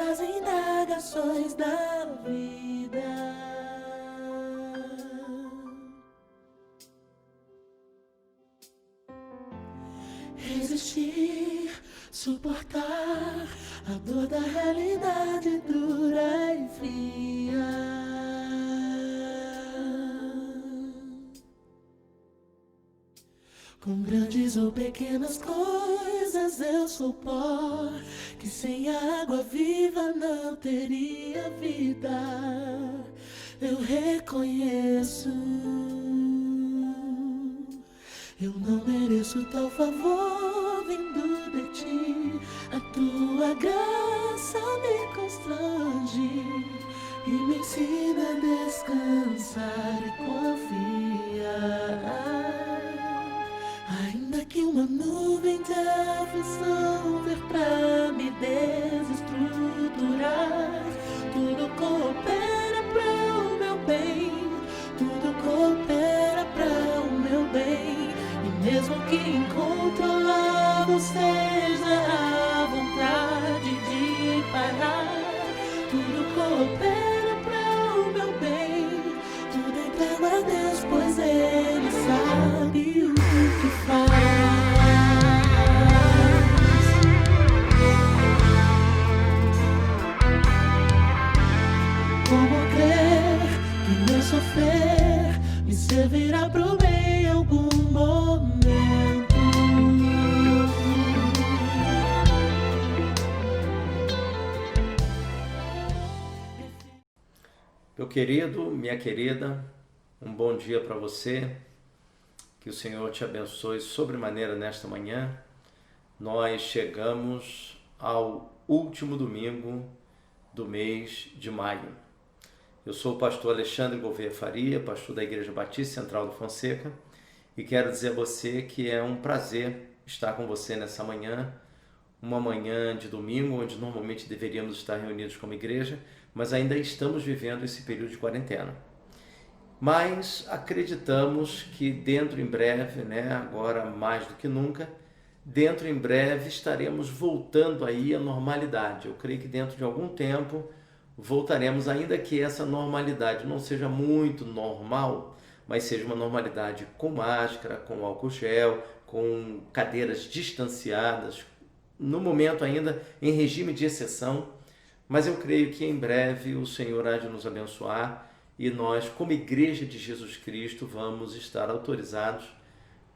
das indagações da vida. Resistir, suportar a dor da realidade dura e fria. Com grandes ou pequenas coisas eu sou pó, que sem a água viva não teria vida. Eu reconheço, eu não mereço tal favor vindo de ti. A tua graça me constrange e me ensina a descansar e confiar. Ainda que uma nuvem de aflição vir pra me desestruturar, tudo coopera para o meu bem, tudo coopera para o meu bem. E mesmo que incontrolável seja a vontade de parar, tudo coopera para o meu bem, tudo entrego a Deus, pois Ele sabe o que faz. Como crer que meu sofrer me servirá pro bem em algum momento? Meu querido, minha querida, um bom dia para você. Que o Senhor te abençoe sobremaneira nesta manhã. Nós chegamos ao último domingo do mês de maio. Eu sou o pastor Alexandre Gouveia Faria, pastor da Igreja Batista Central do Fonseca, e quero dizer a você que é um prazer estar com você nessa manhã, uma manhã de domingo, onde normalmente deveríamos estar reunidos como igreja, mas ainda estamos vivendo esse período de quarentena. Mas acreditamos que dentro em breve, agora mais do que nunca, dentro em breve estaremos voltando aí à normalidade. Eu creio que dentro de algum tempo voltaremos, ainda que essa normalidade não seja muito normal, mas seja uma normalidade com máscara, com álcool gel, com cadeiras distanciadas, no momento ainda em regime de exceção, mas eu creio que em breve o Senhor há de nos abençoar e nós, como Igreja de Jesus Cristo, vamos estar autorizados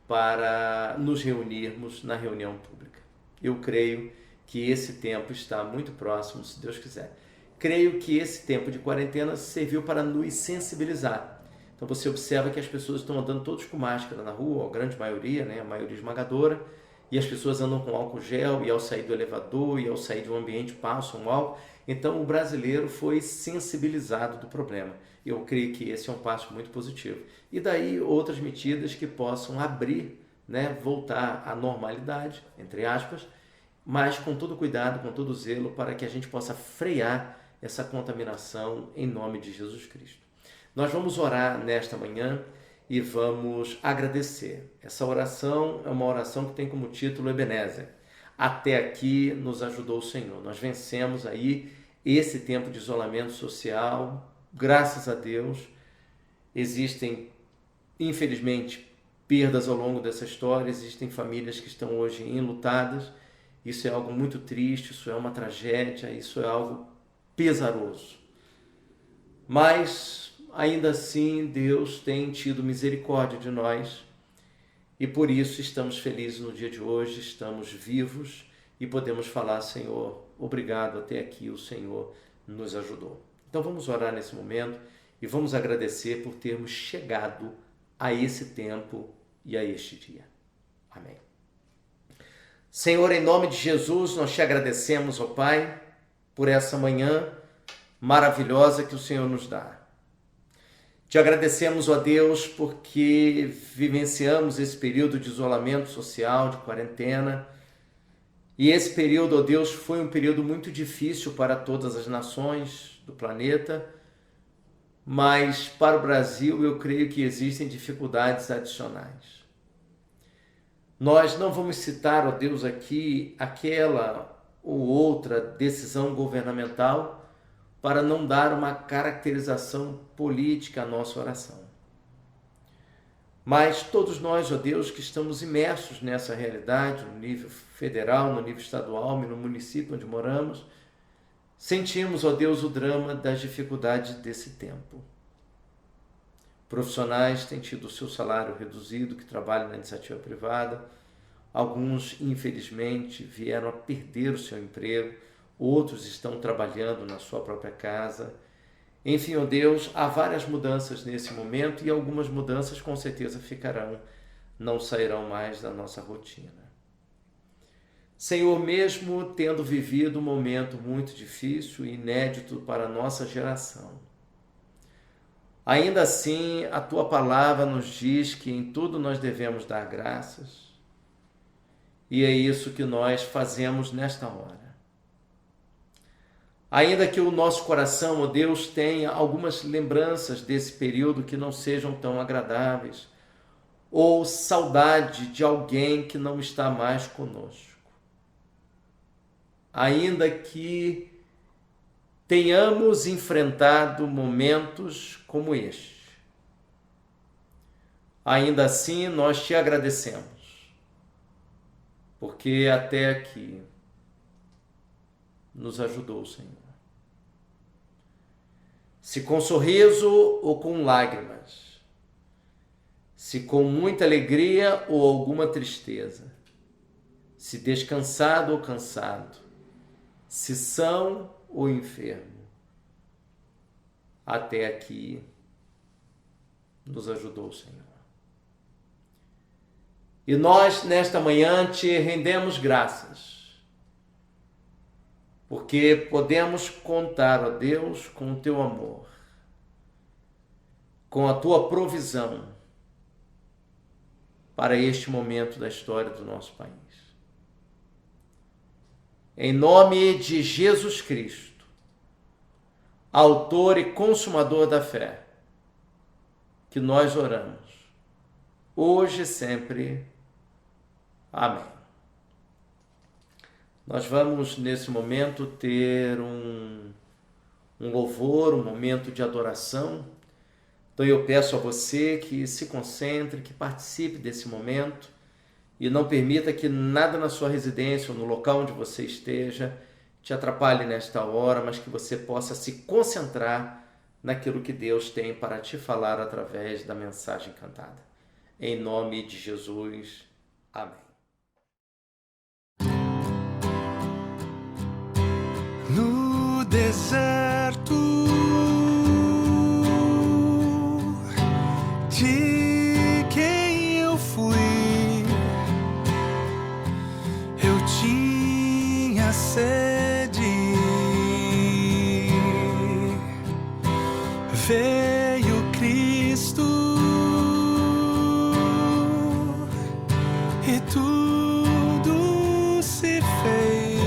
para nos reunirmos na reunião pública. Eu creio que esse tempo está muito próximo, se Deus quiser. Creio que esse tempo de quarentena serviu para nos sensibilizar. Então você observa que as pessoas estão andando todos com máscara na rua, a grande maioria, a maioria esmagadora, e as pessoas andam com álcool gel, e ao sair do elevador, e ao sair de um ambiente passam álcool. Então o brasileiro foi sensibilizado do problema. Eu creio que esse é um passo muito positivo. E daí outras medidas que possam abrir, voltar à normalidade, entre aspas, mas com todo cuidado, com todo zelo, para que a gente possa frear essa contaminação em nome de Jesus Cristo. Nós vamos orar nesta manhã e vamos agradecer. Essa oração é uma oração que tem como título Ebenezer. Até aqui nos ajudou o Senhor. Nós vencemos aí esse tempo de isolamento social. Graças a Deus, existem, infelizmente, perdas ao longo dessa história, existem famílias que estão hoje enlutadas, isso é algo muito triste, isso é uma tragédia, isso é algo pesaroso. Mas, ainda assim, Deus tem tido misericórdia de nós e por isso estamos felizes no dia de hoje, estamos vivos e podemos falar, Senhor, obrigado, até aqui o Senhor nos ajudou. Então vamos orar nesse momento e vamos agradecer por termos chegado a esse tempo e a este dia. Amém. Senhor, em nome de Jesus, nós te agradecemos, ó Pai, por essa manhã maravilhosa que o Senhor nos dá. Te agradecemos, ó Deus, porque vivenciamos esse período de isolamento social, de quarentena, e esse período, ó Deus, foi um período muito difícil para todas as nações do planeta, mas para o Brasil eu creio que existem dificuldades adicionais. Nós não vamos citar, ó Deus, aqui aquela ou outra decisão governamental para não dar uma caracterização política à nossa oração. Mas todos nós, ó Deus, que estamos imersos nessa realidade, no nível federal, no nível estadual, no município onde moramos, sentimos, ó Deus, o drama das dificuldades desse tempo. Profissionais têm tido o seu salário reduzido, que trabalham na iniciativa privada. Alguns, infelizmente, vieram a perder o seu emprego. Outros estão trabalhando na sua própria casa. Enfim, ó Deus, há várias mudanças nesse momento e algumas mudanças com certeza ficarão, não sairão mais da nossa rotina. Senhor, mesmo tendo vivido um momento muito difícil e inédito para a nossa geração, ainda assim, a Tua palavra nos diz que em tudo nós devemos dar graças, e é isso que nós fazemos nesta hora. Ainda que o nosso coração, ó Deus, tenha algumas lembranças desse período que não sejam tão agradáveis, ou saudade de alguém que não está mais conosco. Ainda que tenhamos enfrentado momentos como este, ainda assim nós te agradecemos, porque até aqui nos ajudou, Senhor. Se com sorriso ou com lágrimas, se com muita alegria ou alguma tristeza, se descansado ou cansado, se são ou enfermo, até aqui nos ajudou, Senhor. E nós, nesta manhã, te rendemos graças, porque podemos contar, ó Deus, com o teu amor, com a tua provisão para este momento da história do nosso país. Em nome de Jesus Cristo, autor e consumador da fé, que nós oramos, hoje e sempre. Amém. Nós vamos, nesse momento, ter um louvor, um momento de adoração. Então eu peço a você que se concentre, que participe desse momento e não permita que nada na sua residência ou no local onde você esteja te atrapalhe nesta hora, mas que você possa se concentrar naquilo que Deus tem para te falar através da mensagem cantada. Em nome de Jesus. Amém. No deserto de quem eu fui, eu tinha sede, veio Cristo e tudo se fez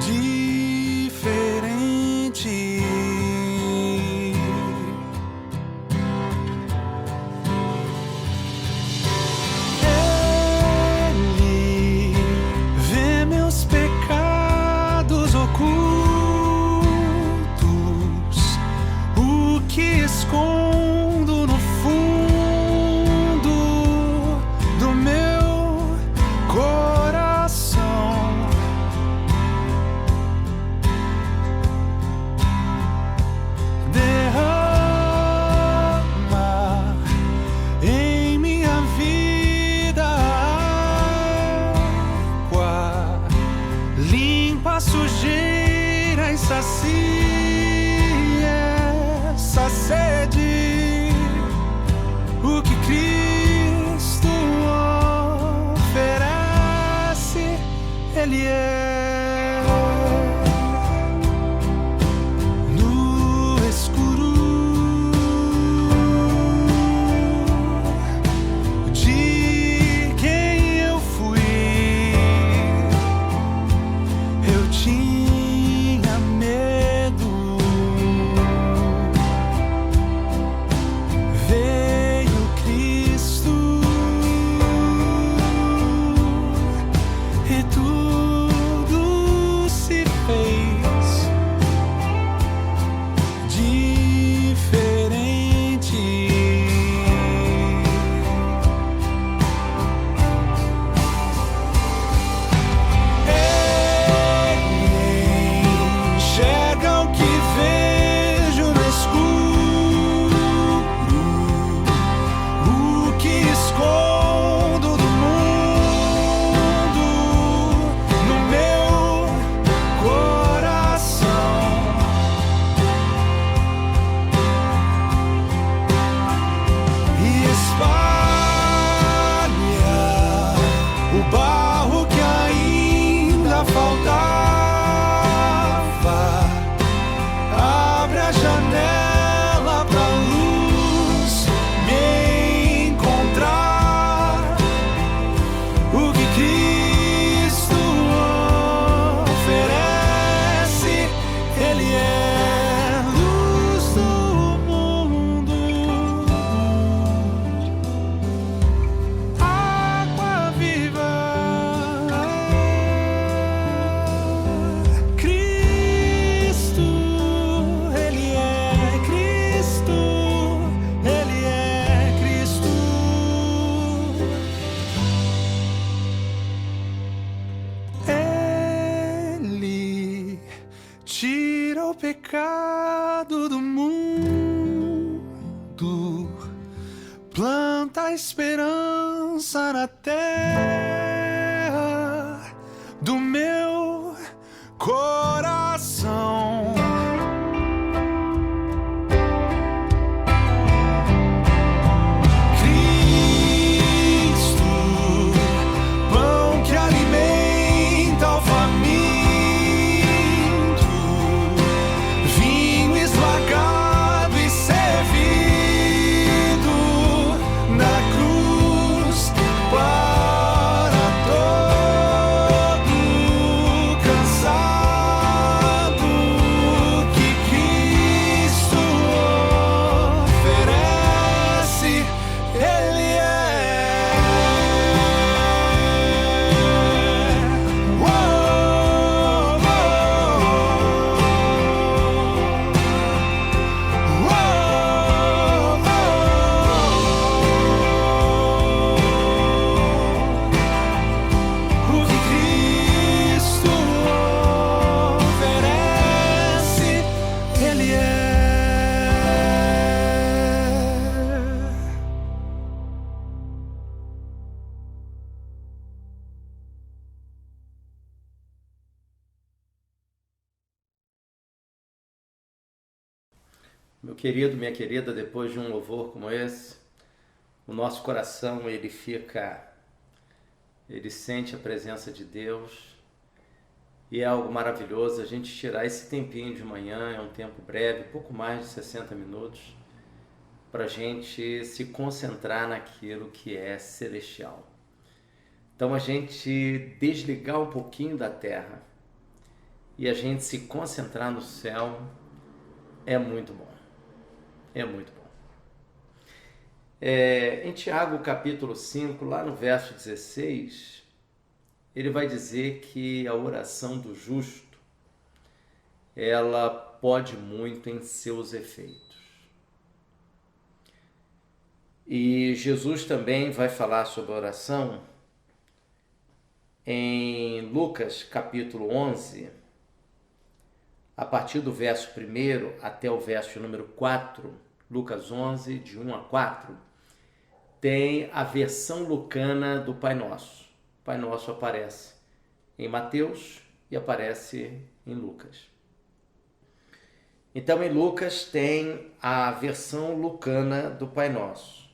diferente. Ele vê meus pecados ocultos, o que escondo no fundo, pecado do mundo, planta a esperança na terra do meu coração. Meu querido, minha querida, depois de um louvor como esse, o nosso coração, ele sente a presença de Deus e é algo maravilhoso a gente tirar esse tempinho de manhã, é um tempo breve, pouco mais de 60 minutos, para a gente se concentrar naquilo que é celestial. Então a gente desligar um pouquinho da terra e a gente se concentrar no céu é muito bom. É muito bom. Em Tiago capítulo 5, lá no verso 16, ele vai dizer que a oração do justo, ela pode muito em seus efeitos. E Jesus também vai falar sobre a oração em Lucas capítulo 11, a partir do verso 1 até o verso número 4, Lucas 11, de 1 a 4, tem a versão lucana do Pai Nosso. O Pai Nosso aparece em Mateus e aparece em Lucas. Então, em Lucas tem a versão lucana do Pai Nosso.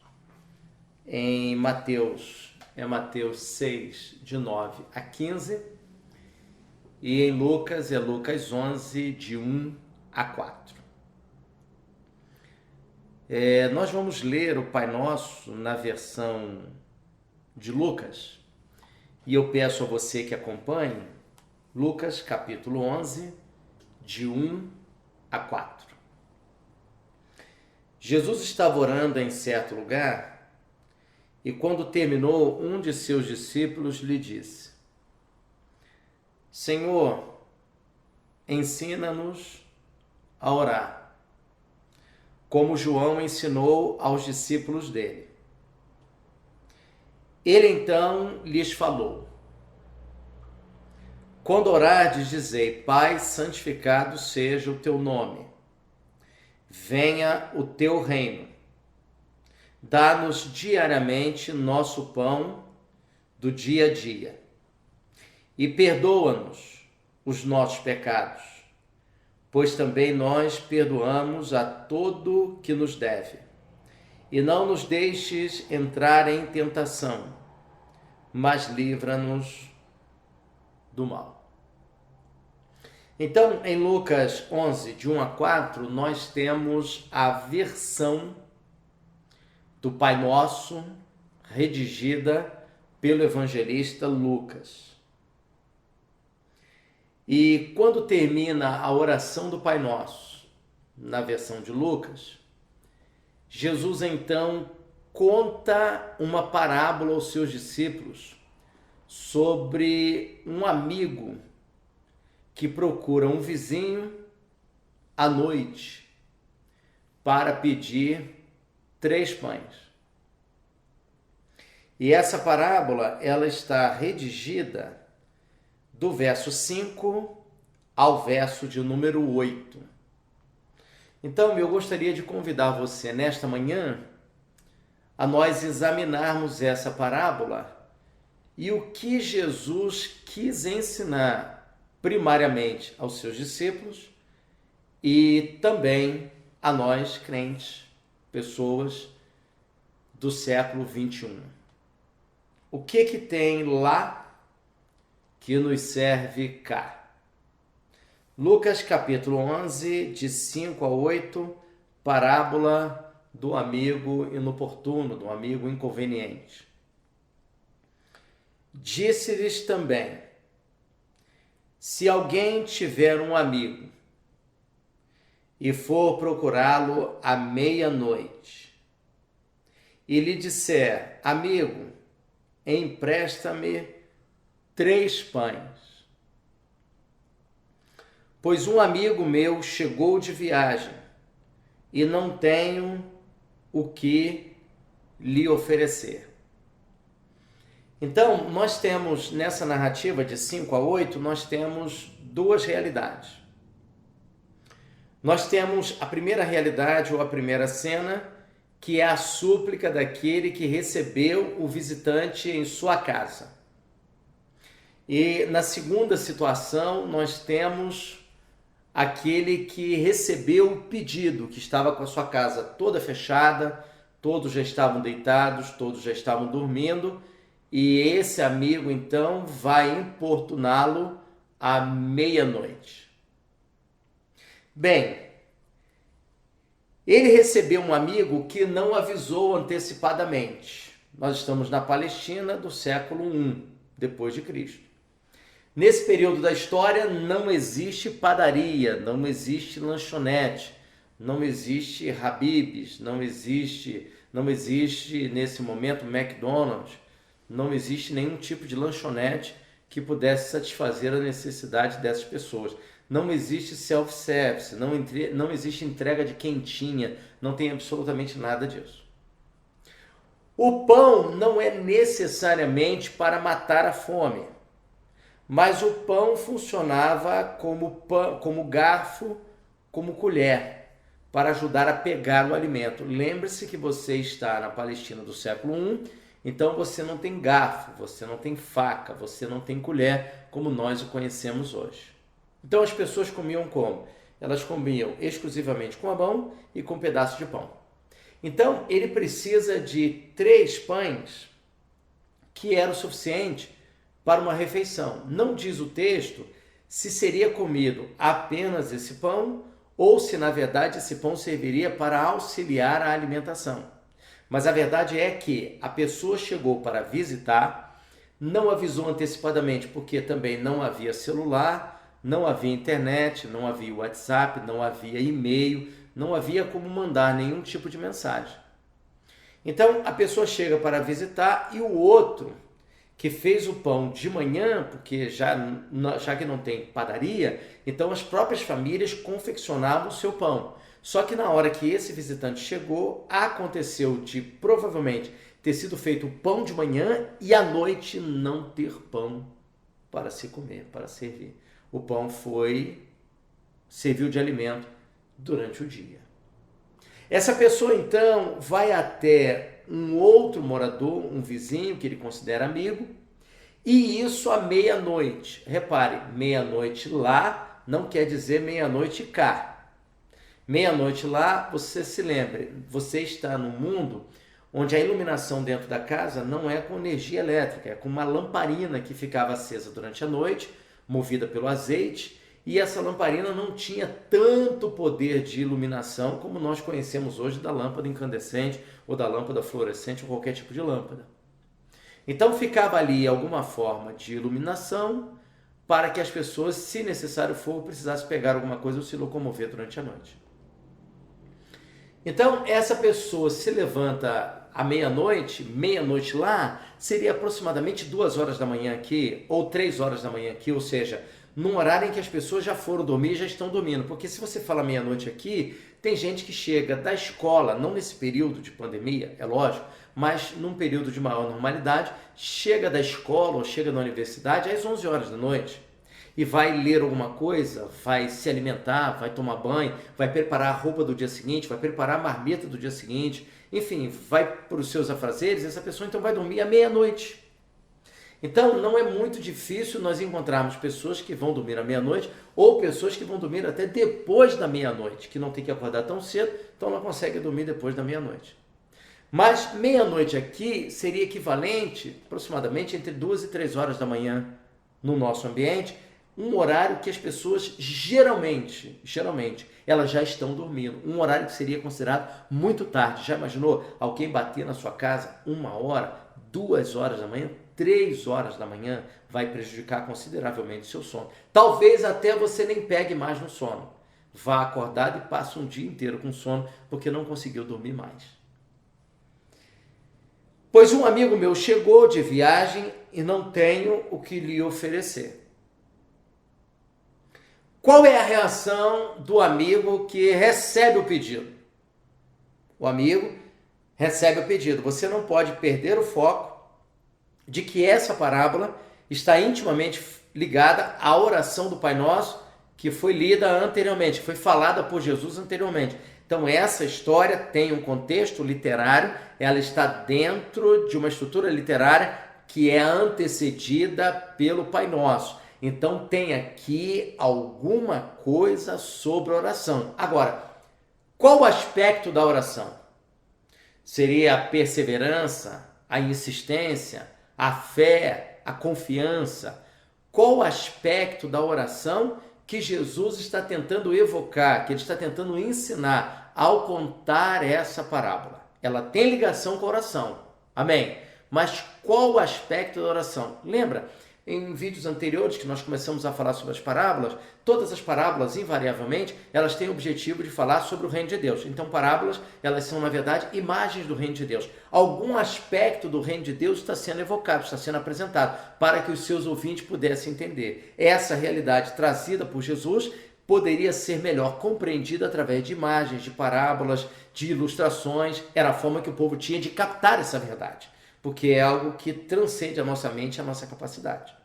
Em Mateus, é Mateus 6, de 9 a 15. E em Lucas, é Lucas 11, de 1 a 4. Nós vamos ler o Pai Nosso na versão de Lucas. E eu peço a você que acompanhe Lucas, capítulo 11, de 1 a 4. Jesus estava orando em certo lugar e quando terminou, um de seus discípulos lhe disse: Senhor, ensina-nos a orar, como João ensinou aos discípulos dele. Ele então lhes falou: quando orardes, dizei: Pai, santificado seja o teu nome. Venha o teu reino. Dá-nos diariamente nosso pão do dia a dia. E perdoa-nos os nossos pecados, pois também nós perdoamos a todo que nos deve. E não nos deixes entrar em tentação, mas livra-nos do mal. Então, em Lucas 11, de 1 a 4, nós temos a versão do Pai Nosso redigida pelo evangelista Lucas. E quando termina a oração do Pai Nosso, na versão de Lucas, Jesus então conta uma parábola aos seus discípulos sobre um amigo que procura um vizinho à noite para pedir 3 pães. E essa parábola, ela está redigida do verso 5 ao verso de número 8. Então, eu gostaria de convidar você nesta manhã a nós examinarmos essa parábola e o que Jesus quis ensinar primariamente aos seus discípulos e também a nós, crentes, pessoas do século 21. O que tem lá que nos serve cá? Lucas capítulo 11, de 5 a 8, parábola do amigo inoportuno, do amigo inconveniente. Disse-lhes também: se alguém tiver um amigo e for procurá-lo à meia-noite, e lhe disser: amigo, empresta-me 3 pães, pois um amigo meu chegou de viagem e não tenho o que lhe oferecer. Então, nós temos nessa narrativa de 5 a 8, nós temos 2 realidades. Nós temos a primeira realidade ou a primeira cena, que é a súplica daquele que recebeu o visitante em sua casa. E na segunda situação, nós temos aquele que recebeu o pedido, que estava com a sua casa toda fechada, todos já estavam deitados, todos já estavam dormindo, e esse amigo então vai importuná-lo à meia-noite. Bem, ele recebeu um amigo que não avisou antecipadamente. Nós estamos na Palestina do século I depois de Cristo. Nesse período da história não existe padaria, não existe lanchonete, não existe Habib's, não existe nesse momento McDonald's, não existe nenhum tipo de lanchonete que pudesse satisfazer a necessidade dessas pessoas. Não existe self-service, não existe entrega de quentinha, não tem absolutamente nada disso. O pão não é necessariamente para matar a fome, mas o pão funcionava como garfo, como colher, para ajudar a pegar o alimento. Lembre-se que você está na Palestina do século I, então você não tem garfo, você não tem faca, você não tem colher, como nós o conhecemos hoje. Então as pessoas comiam como? Elas comiam exclusivamente com a mão e com um pedaço de pão. Então ele precisa de 3 pães, que era o suficiente para uma refeição. Não diz o texto se seria comido apenas esse pão ou se na verdade esse pão serviria para auxiliar a alimentação. Mas a verdade é que a pessoa chegou para visitar, não avisou antecipadamente, porque também não havia celular, não havia internet, não havia WhatsApp, não havia e-mail, não havia como mandar nenhum tipo de mensagem. Então a pessoa chega para visitar e o outro, que fez o pão de manhã, porque já que não tem padaria, então as próprias famílias confeccionavam o seu pão. Só que na hora que esse visitante chegou, aconteceu de provavelmente ter sido feito o pão de manhã e à noite não ter pão para se comer, para servir. O pão serviu de alimento durante o dia. Essa pessoa então vai até um outro morador, um vizinho que ele considera amigo, e isso à meia-noite. Repare, meia-noite lá não quer dizer meia-noite cá. Meia-noite lá, você se lembre, você está num mundo onde a iluminação dentro da casa não é com energia elétrica, é com uma lamparina que ficava acesa durante a noite, movida pelo azeite, e essa lamparina não tinha tanto poder de iluminação como nós conhecemos hoje da lâmpada incandescente ou da lâmpada fluorescente ou qualquer tipo de lâmpada. Então ficava ali alguma forma de iluminação para que as pessoas, se necessário for, precisassem pegar alguma coisa ou se locomover durante a noite. Então essa pessoa se levanta à meia-noite lá, seria aproximadamente 2 horas da manhã aqui, ou 3 horas da manhã aqui, ou seja, num horário em que as pessoas já foram dormir e já estão dormindo. Porque se você fala meia-noite aqui, tem gente que chega da escola, não nesse período de pandemia, é lógico, mas num período de maior normalidade, chega da escola ou chega da universidade às 11 horas da noite. e vai ler alguma coisa, vai se alimentar, vai tomar banho, vai preparar a roupa do dia seguinte, vai preparar a marmita do dia seguinte, enfim, vai para os seus afazeres, essa pessoa então vai dormir à meia-noite. Então não é muito difícil nós encontrarmos pessoas que vão dormir à meia-noite ou pessoas que vão dormir até depois da meia-noite, que não tem que acordar tão cedo, então não consegue dormir depois da meia-noite. Mas meia-noite aqui seria equivalente aproximadamente entre 2 e 3 horas da manhã no nosso ambiente, um horário que as pessoas geralmente, elas já estão dormindo. Um horário que seria considerado muito tarde. Já imaginou alguém bater na sua casa 1 hora, 2 horas da manhã, 3 horas da manhã? Vai prejudicar consideravelmente o seu sono. Talvez até você nem pegue mais no sono. Vá acordado e passe um dia inteiro com sono porque não conseguiu dormir mais. Pois um amigo meu chegou de viagem e não tenho o que lhe oferecer. Qual é a reação do amigo que recebe o pedido? O amigo recebe o pedido. Você não pode perder o foco de que essa parábola está intimamente ligada à oração do Pai Nosso que foi lida anteriormente, que foi falada por Jesus anteriormente. Então essa história tem um contexto literário, ela está dentro de uma estrutura literária que é antecedida pelo Pai Nosso. Então tem aqui alguma coisa sobre a oração. Agora, qual o aspecto da oração? Seria a perseverança, a insistência, a fé, a confiança? Qual o aspecto da oração que Jesus está tentando evocar, que ele está tentando ensinar ao contar essa parábola? Ela tem ligação com a oração, amém? Mas qual o aspecto da oração? Lembra? Em vídeos anteriores que nós começamos a falar sobre as parábolas, todas as parábolas, invariavelmente, elas têm o objetivo de falar sobre o reino de Deus. Então, parábolas, elas são, na verdade, imagens do reino de Deus. Algum aspecto do reino de Deus está sendo evocado, está sendo apresentado, para que os seus ouvintes pudessem entender. Essa realidade trazida por Jesus poderia ser melhor compreendida através de imagens, de parábolas, de ilustrações. Era a forma que o povo tinha de captar essa verdade, porque é algo que transcende a nossa mente e a nossa capacidade.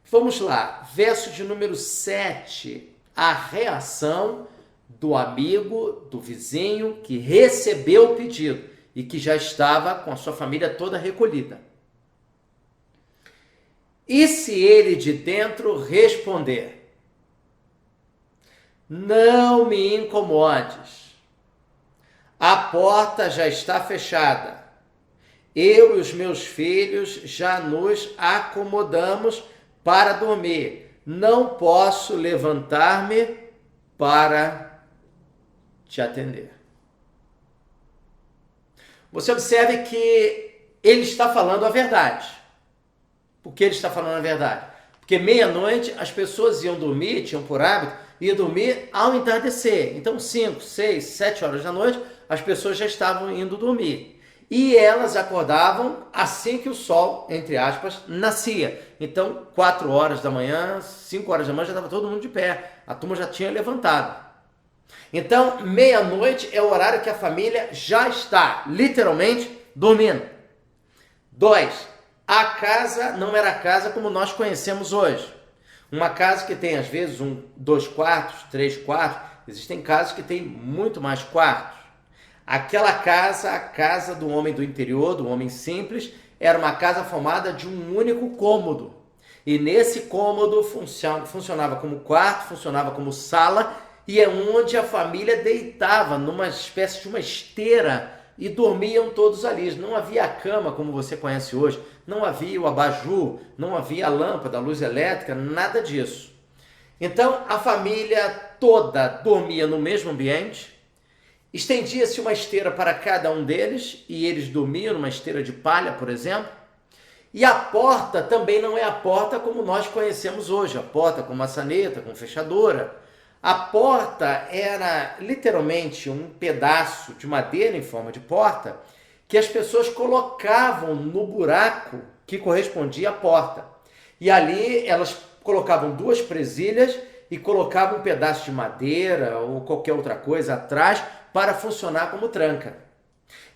Vamos lá, verso de número 7, a reação do amigo, do vizinho que recebeu o pedido e que já estava com a sua família toda recolhida. E se ele de dentro responder: não me incomodes, a porta já está fechada, eu e os meus filhos já nos acomodamos para dormir, não posso levantar-me para te atender. Você observe que ele está falando a verdade. Por que ele está falando a verdade? Porque meia-noite as pessoas iam dormir, tinham por hábito, iam dormir ao entardecer. Então 5, 6, 7 horas da noite as pessoas já estavam indo dormir. E elas acordavam assim que o sol, entre aspas, nascia. Então, 4 horas da manhã, 5 horas da manhã, já estava todo mundo de pé. A turma já tinha levantado. Então, meia-noite é o horário que a família já está, literalmente, dormindo. 2. A casa não era a casa como nós conhecemos hoje. Uma casa que tem, às vezes, 2 quartos, 3 quartos. Existem casas que têm muito mais quartos. Aquela casa, a casa do homem do interior, do homem simples, era uma casa formada de um único cômodo. E nesse cômodo funcionava como quarto, funcionava como sala, e é onde a família deitava numa espécie de uma esteira e dormiam todos ali. Não havia a cama como você conhece hoje, não havia o abajur, não havia a lâmpada, a luz elétrica, nada disso. Então a família toda dormia no mesmo ambiente. Estendia-se uma esteira para cada um deles e eles dormiam numa esteira de palha, por exemplo. E a porta também não é a porta como nós conhecemos hoje, a porta com maçaneta, com fechadura. A porta era literalmente um pedaço de madeira em forma de porta que as pessoas colocavam no buraco que correspondia à porta. E ali elas colocavam 2 presilhas e colocavam um pedaço de madeira ou qualquer outra coisa atrás para funcionar como tranca.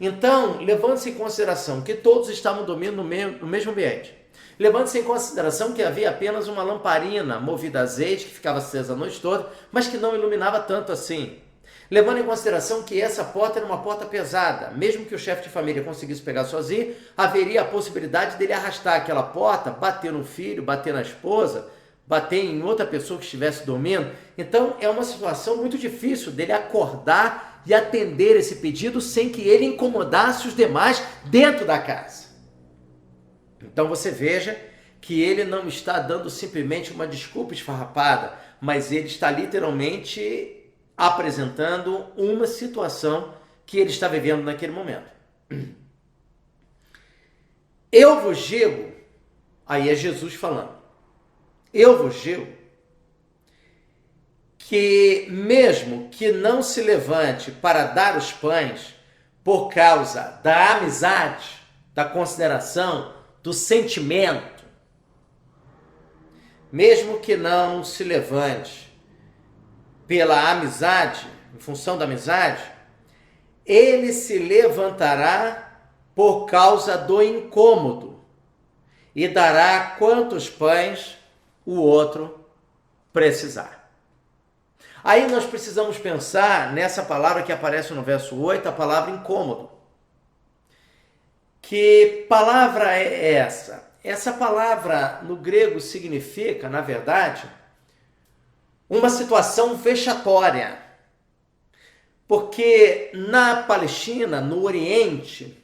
Então, levando-se em consideração que todos estavam dormindo no mesmo ambiente, Levando-se em consideração que havia apenas uma lamparina movida a azeite que ficava acesa a noite toda, mas que não iluminava tanto assim. Levando em consideração que essa porta era uma porta pesada, mesmo que o chefe de família conseguisse pegar sozinho, haveria a possibilidade dele arrastar aquela porta, bater no filho, bater na esposa, bater em outra pessoa que estivesse dormindo. Então é uma situação muito difícil dele acordar e atender esse pedido sem que ele incomodasse os demais dentro da casa. Então você veja que ele não está dando simplesmente uma desculpa esfarrapada, mas ele está literalmente apresentando uma situação que ele está vivendo naquele momento. Eu vos digo, aí é Jesus falando, eu vos digo que mesmo que não se levante para dar os pães por causa da amizade, da consideração, do sentimento, mesmo que não se levante pela amizade, em função da amizade, ele se levantará por causa do incômodo e dará quantos pães o outro precisar. Aí nós precisamos pensar nessa palavra que aparece no verso 8, a palavra incômodo. Que palavra é essa? Essa palavra no grego significa, na verdade, uma situação vexatória. Porque na Palestina, no Oriente,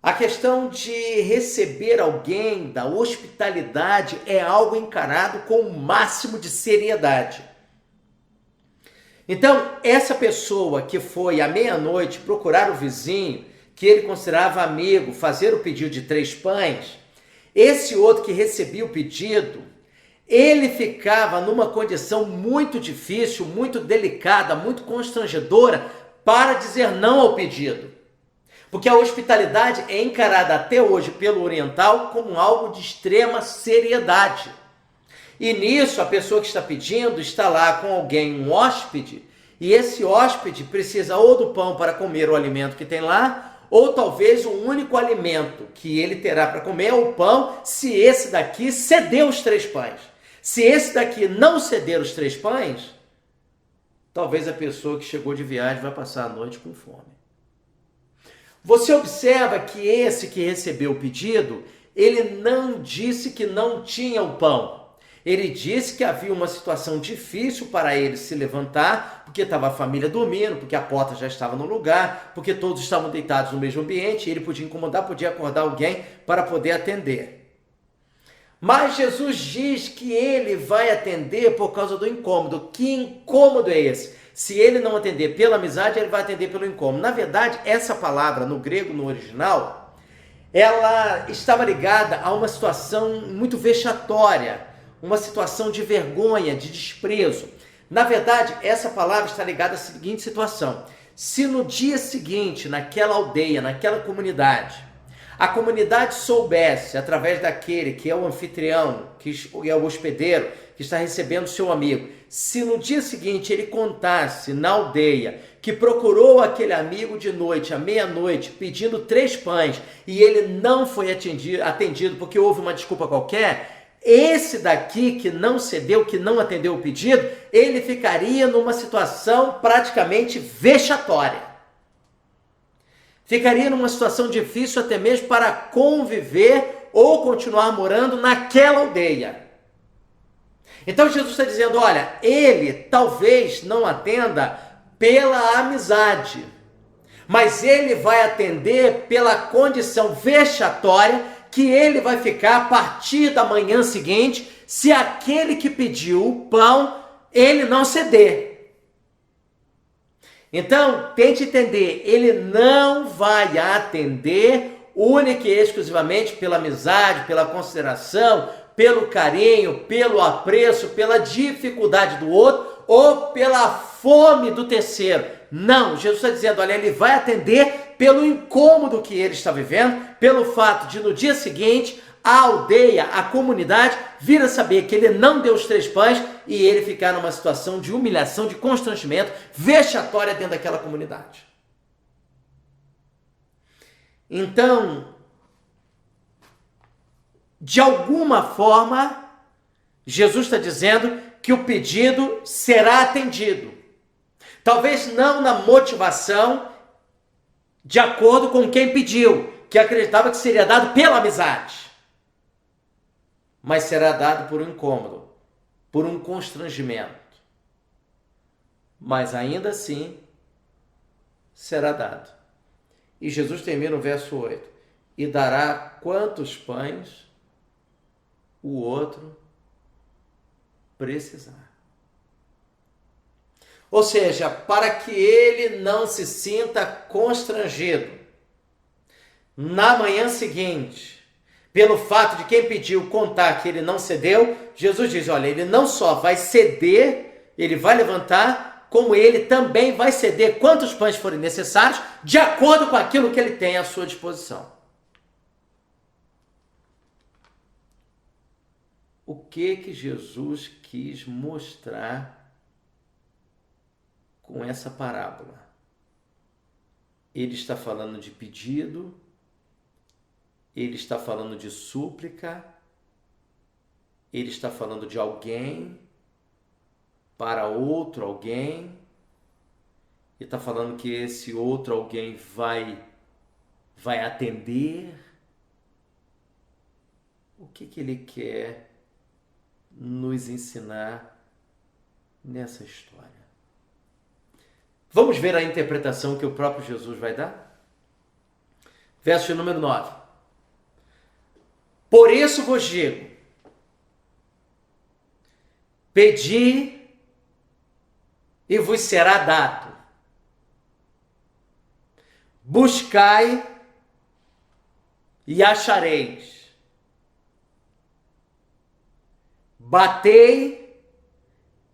a questão de receber alguém, da hospitalidade, é algo encarado com o máximo de seriedade. Então, essa pessoa que foi à meia-noite procurar o vizinho, que ele considerava amigo, fazer o pedido de 3 pães, esse outro que recebia o pedido, ele ficava numa condição muito difícil, muito delicada, muito constrangedora para dizer não ao pedido. Porque a hospitalidade é encarada até hoje pelo oriental como algo de extrema seriedade. E nisso a pessoa que está pedindo está lá com alguém, um hóspede, e esse hóspede precisa ou do pão para comer o alimento que tem lá, ou talvez o único alimento que ele terá para comer é o pão, se esse daqui ceder os 3 pães. Se esse daqui não ceder os 3 pães, talvez a pessoa que chegou de viagem vai passar a noite com fome. Você observa que esse que recebeu o pedido, ele não disse que não tinha o pão. Ele disse que havia uma situação difícil para ele se levantar, porque estava a família dormindo, porque a porta já estava no lugar, porque todos estavam deitados no mesmo ambiente, e ele podia incomodar, podia acordar alguém para poder atender. Mas Jesus diz que ele vai atender por causa do incômodo. Que incômodo é esse? Se ele não atender pela amizade, ele vai atender pelo incômodo. Na verdade, essa palavra no grego, no original, ela estava ligada a uma situação muito vexatória, uma situação de vergonha, de desprezo. Na verdade, essa palavra está ligada à seguinte situação. Se no dia seguinte, naquela aldeia, naquela comunidade, a comunidade soubesse, através daquele que é o anfitrião, que é o hospedeiro, que está recebendo seu amigo, se no dia seguinte ele contasse na aldeia que procurou aquele amigo de noite, à meia-noite, pedindo 3 pães, e ele não foi atendido porque houve uma desculpa qualquer, esse daqui que não cedeu, que não atendeu o pedido, ele ficaria numa situação praticamente vexatória. Ficaria numa situação difícil até mesmo para conviver ou continuar morando naquela aldeia. Então Jesus está dizendo, olha, ele talvez não atenda pela amizade, mas ele vai atender pela condição vexatória que ele vai ficar a partir da manhã seguinte, se aquele que pediu o pão, ele não ceder. Então, tente entender, ele não vai atender única e exclusivamente pela amizade, pela consideração, pelo carinho, pelo apreço, pela dificuldade do outro ou pela fome do terceiro. Não, Jesus está dizendo, olha, ele vai atender pelo incômodo que ele está vivendo, pelo fato de no dia seguinte a aldeia, a comunidade, vir a saber que ele não deu os 3 pães e ele ficar numa situação de humilhação, de constrangimento, vexatória dentro daquela comunidade. Então, de alguma forma, Jesus está dizendo que o pedido será atendido. Talvez não na motivação de acordo com quem pediu, que acreditava que seria dado pela amizade, mas será dado por um incômodo, por um constrangimento. Mas ainda assim será dado. E Jesus termina o verso 8. E dará quantos pães o outro precisar. Ou seja, para que ele não se sinta constrangido na manhã seguinte, pelo fato de quem pediu contar que ele não cedeu, Jesus diz, olha, ele não só vai ceder, ele vai levantar, como ele também vai ceder quantos pães forem necessários, de acordo com aquilo que ele tem à sua disposição. O que Jesus quis mostrar com essa parábola? Ele está falando de pedido, ele está falando de súplica, ele está falando de alguém para outro alguém, e está falando que esse outro alguém vai atender. O que ele quer nos ensinar nessa história? Vamos ver a interpretação que o próprio Jesus vai dar? Verso número 9. Por isso vos digo, pedi e vos será dado. Buscai e achareis. Batei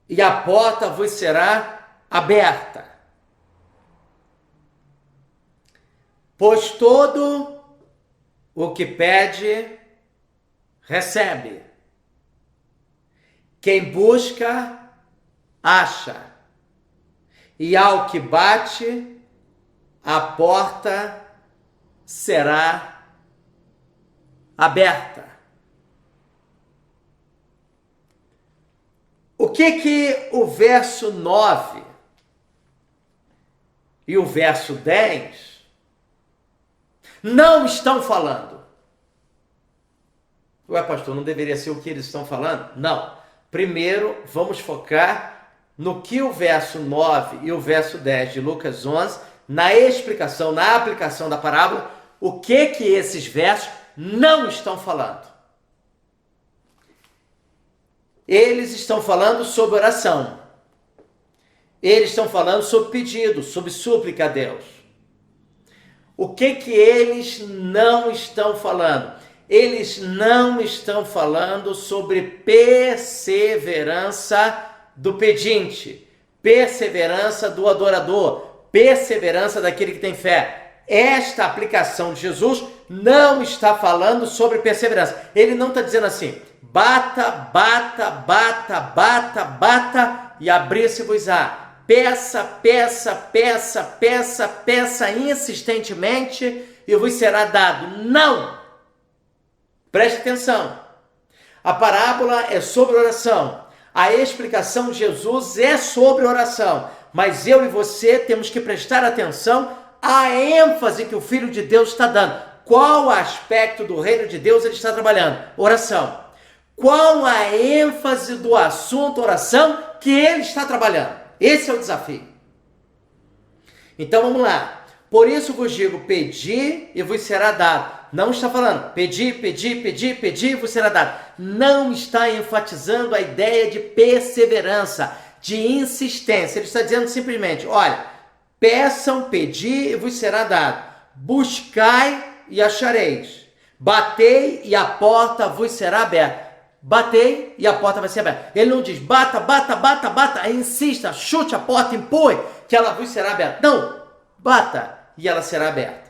e a porta vos será aberta. Pois todo o que pede, recebe. Quem busca, acha. E ao que bate, a porta será aberta. O que o verso 9 e o verso 10 não estão falando? Ué, pastor, não deveria ser o que eles estão falando? Não. Primeiro, vamos focar no que o verso 9 e o verso 10 de Lucas 11, na explicação, na aplicação da parábola, o que esses versos não estão falando. Eles estão falando sobre oração. Eles estão falando sobre pedido, sobre súplica a Deus. O que eles não estão falando? Eles não estão falando sobre perseverança do pedinte, perseverança do adorador, perseverança daquele que tem fé. Esta aplicação de Jesus não está falando sobre perseverança. Ele não está dizendo assim, bata, bata, bata, bata, bata e abrir-se-vos-á. Peça, peça, peça, peça, peça insistentemente e vos será dado. Não! Preste atenção. A parábola é sobre oração. A explicação de Jesus é sobre oração. Mas eu e você temos que prestar atenção à ênfase que o Filho de Deus está dando. Qual aspecto do reino de Deus ele está trabalhando? Oração. Qual a ênfase do assunto oração que ele está trabalhando? Esse é o desafio. Então vamos lá. Por isso vos digo, pedi e vos será dado. Não está falando, pedi, pedi, pedi, pedi e vos será dado. Não está enfatizando a ideia de perseverança, de insistência. Ele está dizendo simplesmente, olha, peçam, pedi e vos será dado. Buscai e achareis. Batei e a porta vos será aberta. Batei e a porta vai ser aberta. Ele não diz bata, bata, bata, bata, insista, chute a porta, empurre, que ela vos será aberta. Não, bata e ela será aberta.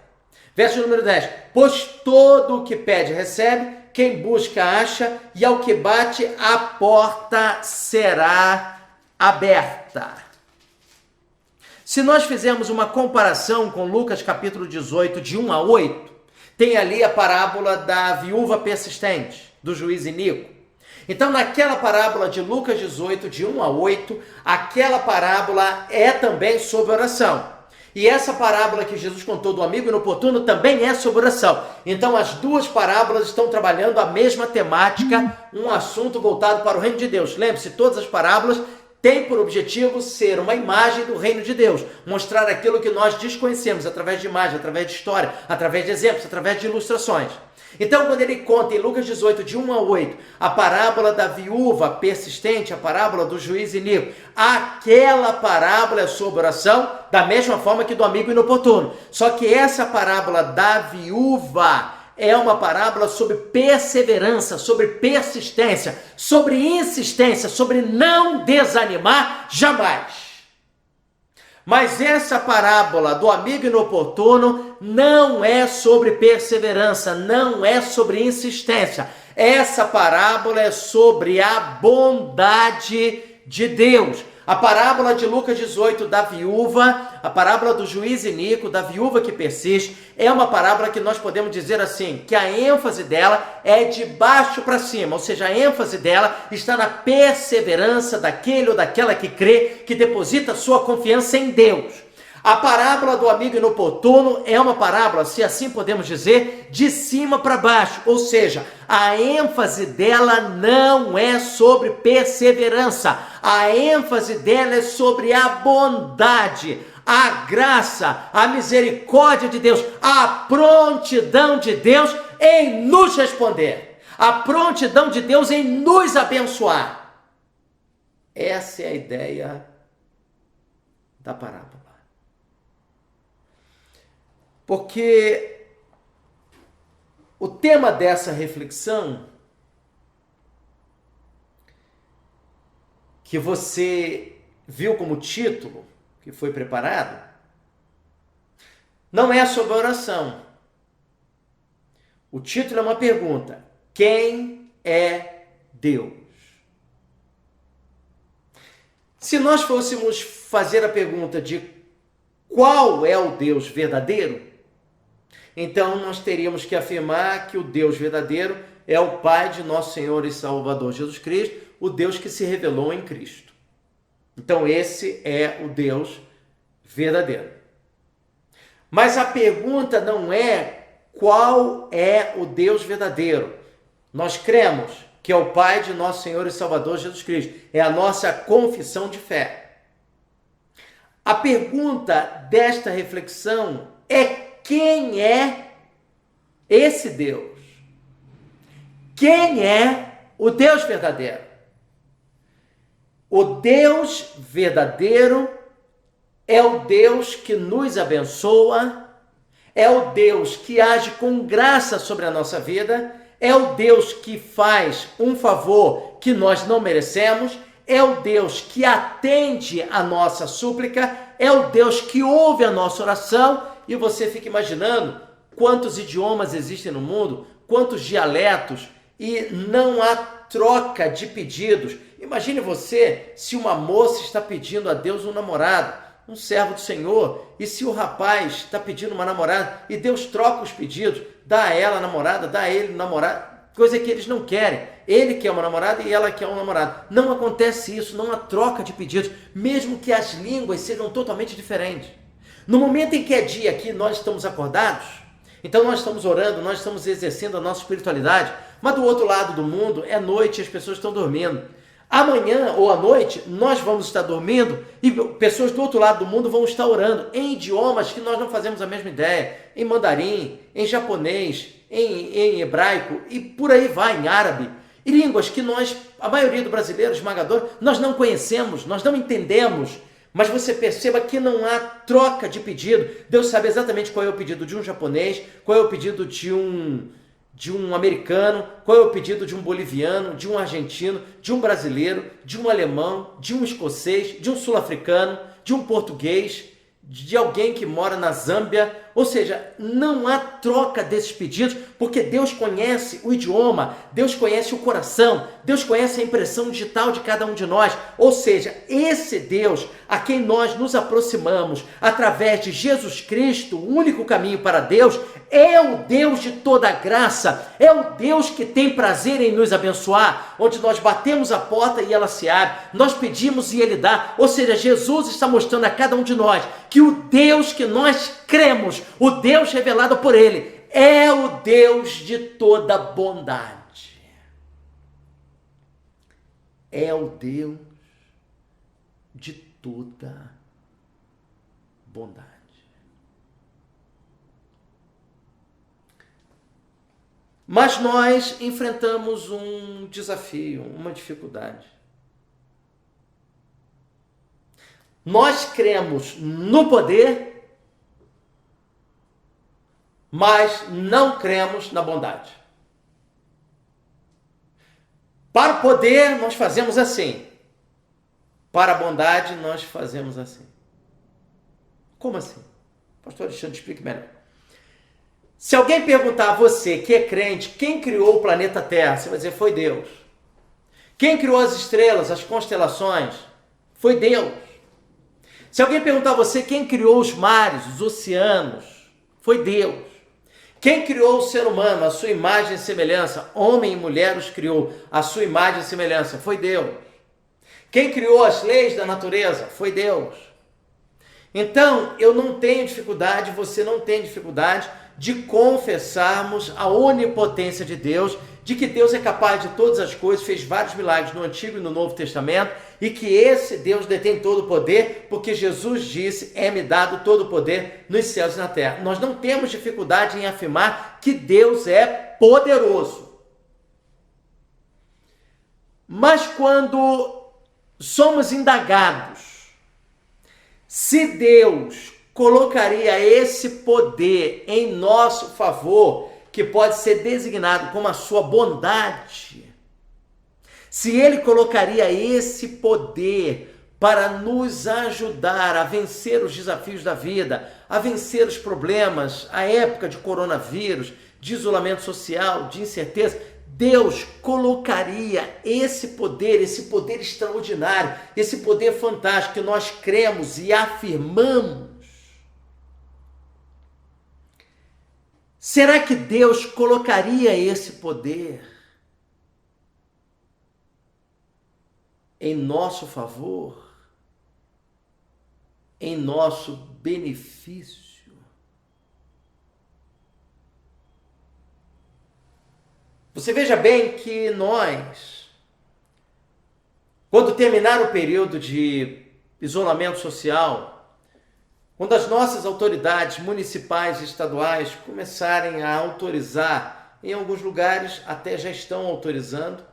Verso número 10. Pois todo o que pede recebe, quem busca acha, e ao que bate a porta será aberta. Se nós fizermos uma comparação com Lucas capítulo 18, de 1 a 8, tem ali a parábola da viúva persistente, do juiz iníquo. Então, naquela parábola de Lucas 18, de 1 a 8, aquela parábola é também sobre oração. E essa parábola que Jesus contou do amigo inoportuno também é sobre oração. Então, as duas parábolas estão trabalhando a mesma temática, um assunto voltado para o reino de Deus. Lembre-se, todas as parábolas têm por objetivo ser uma imagem do reino de Deus, mostrar aquilo que nós desconhecemos através de imagem, através de história, através de exemplos, através de ilustrações. Então, quando ele conta em Lucas 18, de 1 a 8, a parábola da viúva persistente, a parábola do juiz iníquo, aquela parábola é sobre oração, da mesma forma que do amigo inoportuno. Só que essa parábola da viúva é uma parábola sobre perseverança, sobre persistência, sobre insistência, sobre não desanimar jamais. Mas essa parábola do amigo inoportuno não é sobre perseverança, não é sobre insistência. Essa parábola é sobre a bondade de Deus. A parábola de Lucas 18 da viúva, a parábola do juiz iníquo, da viúva que persiste, é uma parábola que nós podemos dizer assim, que a ênfase dela é de baixo para cima, ou seja, a ênfase dela está na perseverança daquele ou daquela que crê, que deposita sua confiança em Deus. A parábola do amigo inoportuno é uma parábola, se assim podemos dizer, de cima para baixo, ou seja, a ênfase dela não é sobre perseverança, a ênfase dela é sobre a bondade, a graça, a misericórdia de Deus, a prontidão de Deus em nos responder, a prontidão de Deus em nos abençoar. Essa é a ideia da parábola. Porque o tema dessa reflexão, que você viu como título, que foi preparado, não é sobre oração. O título é uma pergunta: quem é Deus? Se nós fôssemos fazer a pergunta de qual é o Deus verdadeiro, então nós teríamos que afirmar que o Deus verdadeiro é o Pai de nosso Senhor e Salvador Jesus Cristo, o Deus que se revelou em Cristo. Então esse é o Deus verdadeiro. Mas a pergunta não é qual é o Deus verdadeiro. Nós cremos que é o Pai de nosso Senhor e Salvador Jesus Cristo. É a nossa confissão de fé. A pergunta desta reflexão é: quem é esse Deus? Quem é o Deus verdadeiro? O Deus verdadeiro é o Deus que nos abençoa, é o Deus que age com graça sobre a nossa vida, é o Deus que faz um favor que nós não merecemos, é o Deus que atende a nossa súplica, é o Deus que ouve a nossa oração. E você fica imaginando quantos idiomas existem no mundo, quantos dialetos, e não há troca de pedidos. Imagine você se uma moça está pedindo a Deus um namorado, um servo do Senhor, e se o rapaz está pedindo uma namorada e Deus troca os pedidos, dá a ela a namorada, dá a ele o namorado, coisa que eles não querem. Ele quer uma namorada e ela quer um namorado. Não acontece isso, não há troca de pedidos, mesmo que as línguas sejam totalmente diferentes. No momento em que é dia aqui, nós estamos acordados, então nós estamos orando, nós estamos exercendo a nossa espiritualidade, mas do outro lado do mundo é noite e as pessoas estão dormindo. Amanhã ou à noite nós vamos estar dormindo e pessoas do outro lado do mundo vão estar orando em idiomas que nós não fazemos a mesma ideia, em mandarim, em japonês, em hebraico e por aí vai, em árabe. E línguas que nós, a maioria do brasileiro esmagador, nós não conhecemos, nós não entendemos. Mas você perceba que não há troca de pedido. Deus sabe exatamente qual é o pedido de um japonês, qual é o pedido de um americano, qual é o pedido de um boliviano, de um argentino, de um brasileiro, de um alemão, de um escocês, de um sul-africano, de um português, de alguém que mora na Zâmbia Ou seja, não há troca desses pedidos, porque Deus conhece o idioma, Deus conhece o coração, Deus conhece a impressão digital de cada um de nós. Ou seja, esse Deus a quem nós nos aproximamos através de Jesus Cristo, o único caminho para Deus, é o Deus de toda graça, é o Deus que tem prazer em nos abençoar, onde nós batemos a porta e ela se abre, nós pedimos e Ele dá. Ou seja, Jesus está mostrando a cada um de nós que o Deus que nós cremos, o Deus revelado por Ele, é o Deus de toda bondade. É o Deus de toda bondade. Mas nós enfrentamos um desafio, uma dificuldade. Nós cremos no poder, mas não cremos na bondade. Para o poder, nós fazemos assim. Para a bondade, nós fazemos assim. Como assim? Pastor Alexandre, explique melhor. Se alguém perguntar a você que é crente, quem criou o planeta Terra? Você vai dizer, foi Deus. Quem criou as estrelas, as constelações? Foi Deus. Se alguém perguntar a você quem criou os mares, os oceanos? Foi Deus. Quem criou o ser humano, a sua imagem e semelhança? Homem e mulher os criou, a sua imagem e semelhança? Foi Deus. Quem criou as leis da natureza? Foi Deus. Então, eu não tenho dificuldade, você não tem dificuldade de confessarmos a onipotência de Deus, de que Deus é capaz de todas as coisas, fez vários milagres no Antigo e no Novo Testamento, e que esse Deus detém todo o poder, porque Jesus disse, é-me dado todo o poder nos céus e na terra. Nós não temos dificuldade em afirmar que Deus é poderoso. Mas quando somos indagados se Deus colocaria esse poder em nosso favor, que pode ser designado como a sua bondade, se Ele colocaria esse poder para nos ajudar a vencer os desafios da vida, a vencer os problemas, a época de coronavírus, de isolamento social, de incerteza, Deus colocaria esse poder extraordinário, esse poder fantástico que nós cremos e afirmamos. Será que Deus colocaria esse poder em nosso favor, em nosso benefício? Você veja bem que nós, quando terminar o período de isolamento social, quando as nossas autoridades municipais e estaduais começarem a autorizar, em alguns lugares até já estão autorizando,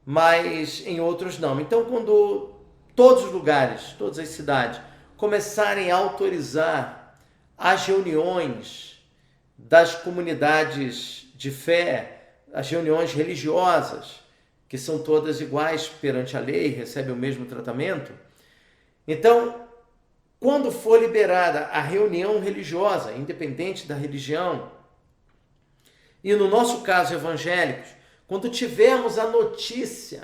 mas em outros não. Então, quando todos os lugares, todas as cidades começarem a autorizar as reuniões das comunidades de fé, as reuniões religiosas, que são todas iguais perante a lei, recebem o mesmo tratamento, então, quando for liberada a reunião religiosa, independente da religião, e no nosso caso evangélicos, quando tivermos a notícia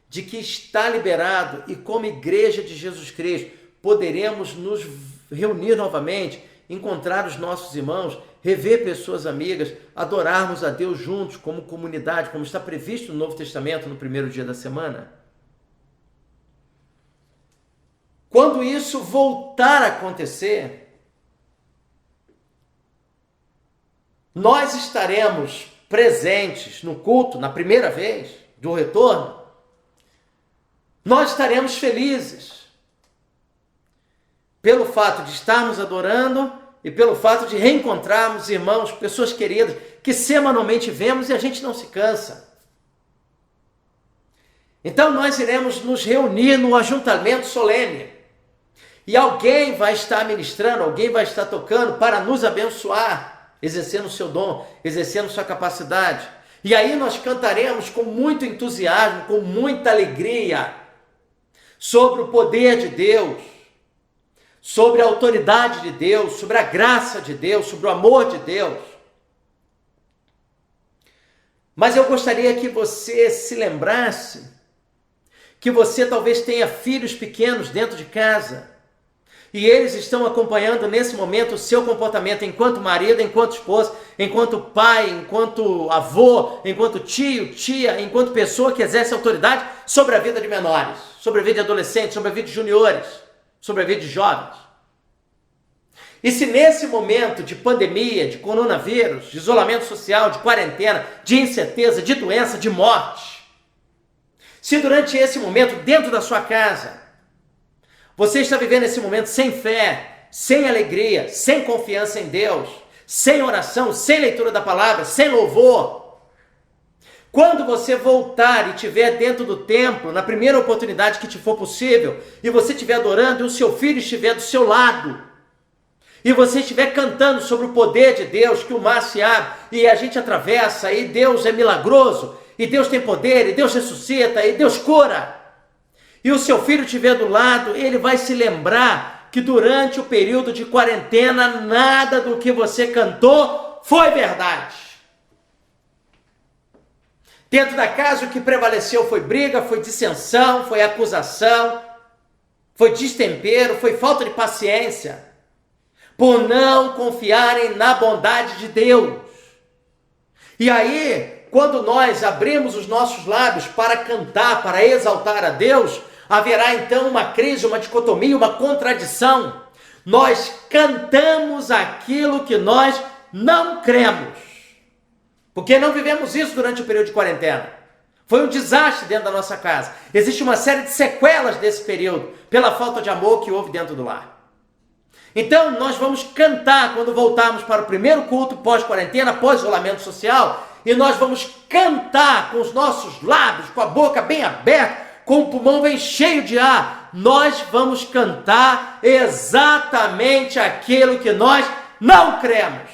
de que está liberado e como igreja de Jesus Cristo, poderemos nos reunir novamente, encontrar os nossos irmãos, rever pessoas amigas, adorarmos a Deus juntos como comunidade, como está previsto no Novo Testamento no primeiro dia da semana. Quando isso voltar a acontecer, nós estaremos presentes no culto, na primeira vez do retorno, nós estaremos felizes pelo fato de estarmos adorando e pelo fato de reencontrarmos irmãos, pessoas queridas, que semanalmente vemos e a gente não se cansa. Então nós iremos nos reunir no ajuntamento solene. E alguém vai estar ministrando, alguém vai estar tocando para nos abençoar, exercendo o seu dom, exercendo sua capacidade. E aí nós cantaremos com muito entusiasmo, com muita alegria, sobre o poder de Deus, sobre a autoridade de Deus, sobre a graça de Deus, sobre o amor de Deus. Mas eu gostaria que você se lembrasse que você talvez tenha filhos pequenos dentro de casa e eles estão acompanhando nesse momento o seu comportamento enquanto marido, enquanto esposa, enquanto pai, enquanto avô, enquanto tio, tia, enquanto pessoa que exerce autoridade sobre a vida de menores, sobre a vida de adolescentes, sobre a vida de juniores, sobre a vida de jovens. E se nesse momento de pandemia, de coronavírus, de isolamento social, de quarentena, de incerteza, de doença, de morte, se durante esse momento, dentro da sua casa, você está vivendo esse momento sem fé, sem alegria, sem confiança em Deus, sem oração, sem leitura da palavra, sem louvor, quando você voltar e estiver dentro do templo, na primeira oportunidade que te for possível, e você estiver adorando e o seu filho estiver do seu lado, e você estiver cantando sobre o poder de Deus, que o mar se abre e a gente atravessa, e Deus é milagroso, e Deus tem poder, e Deus ressuscita, e Deus cura, e o seu filho estiver do lado, ele vai se lembrar que durante o período de quarentena, nada do que você cantou foi verdade. Dentro da casa o que prevaleceu foi briga, foi dissensão, foi acusação, foi destempero, foi falta de paciência, por não confiarem na bondade de Deus. E aí, quando nós abrimos os nossos lábios para cantar, para exaltar a Deus, haverá então uma crise, uma dicotomia, uma contradição. Nós cantamos aquilo que nós não cremos, porque não vivemos isso durante o período de quarentena. Foi um desastre dentro da nossa casa. Existe uma série de sequelas desse período, pela falta de amor que houve dentro do lar. Então, nós vamos cantar quando voltarmos para o primeiro culto pós-quarentena, pós-isolamento social, e nós vamos cantar com os nossos lábios, com a boca bem aberta, com o pulmão bem cheio de ar. Nós vamos cantar exatamente aquilo que nós não cremos.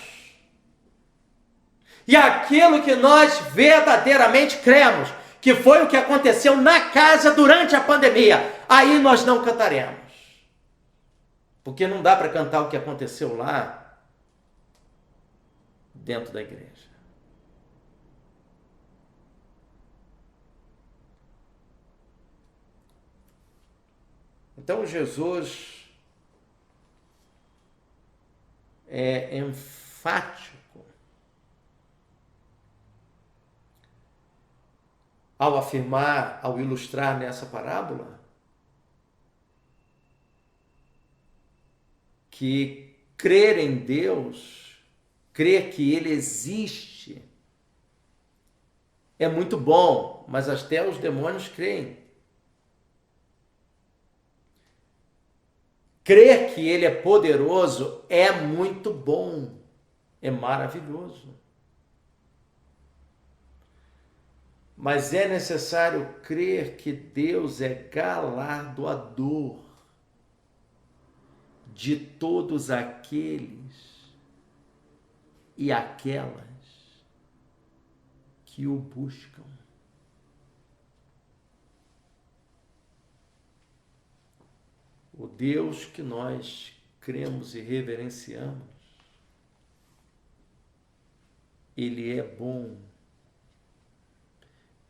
E aquilo que nós verdadeiramente cremos, que foi o que aconteceu na casa durante a pandemia, aí nós não cantaremos. Porque não dá para cantar o que aconteceu lá dentro da igreja. Então Jesus é enfático ao afirmar, ao ilustrar nessa parábola, que crer em Deus, crer que Ele existe, é muito bom, mas até os demônios creem. Crer que Ele é poderoso é muito bom, é maravilhoso. Mas é necessário crer que Deus é galardoador de todos aqueles e aquelas que o buscam. O Deus que nós cremos e reverenciamos, Ele é bom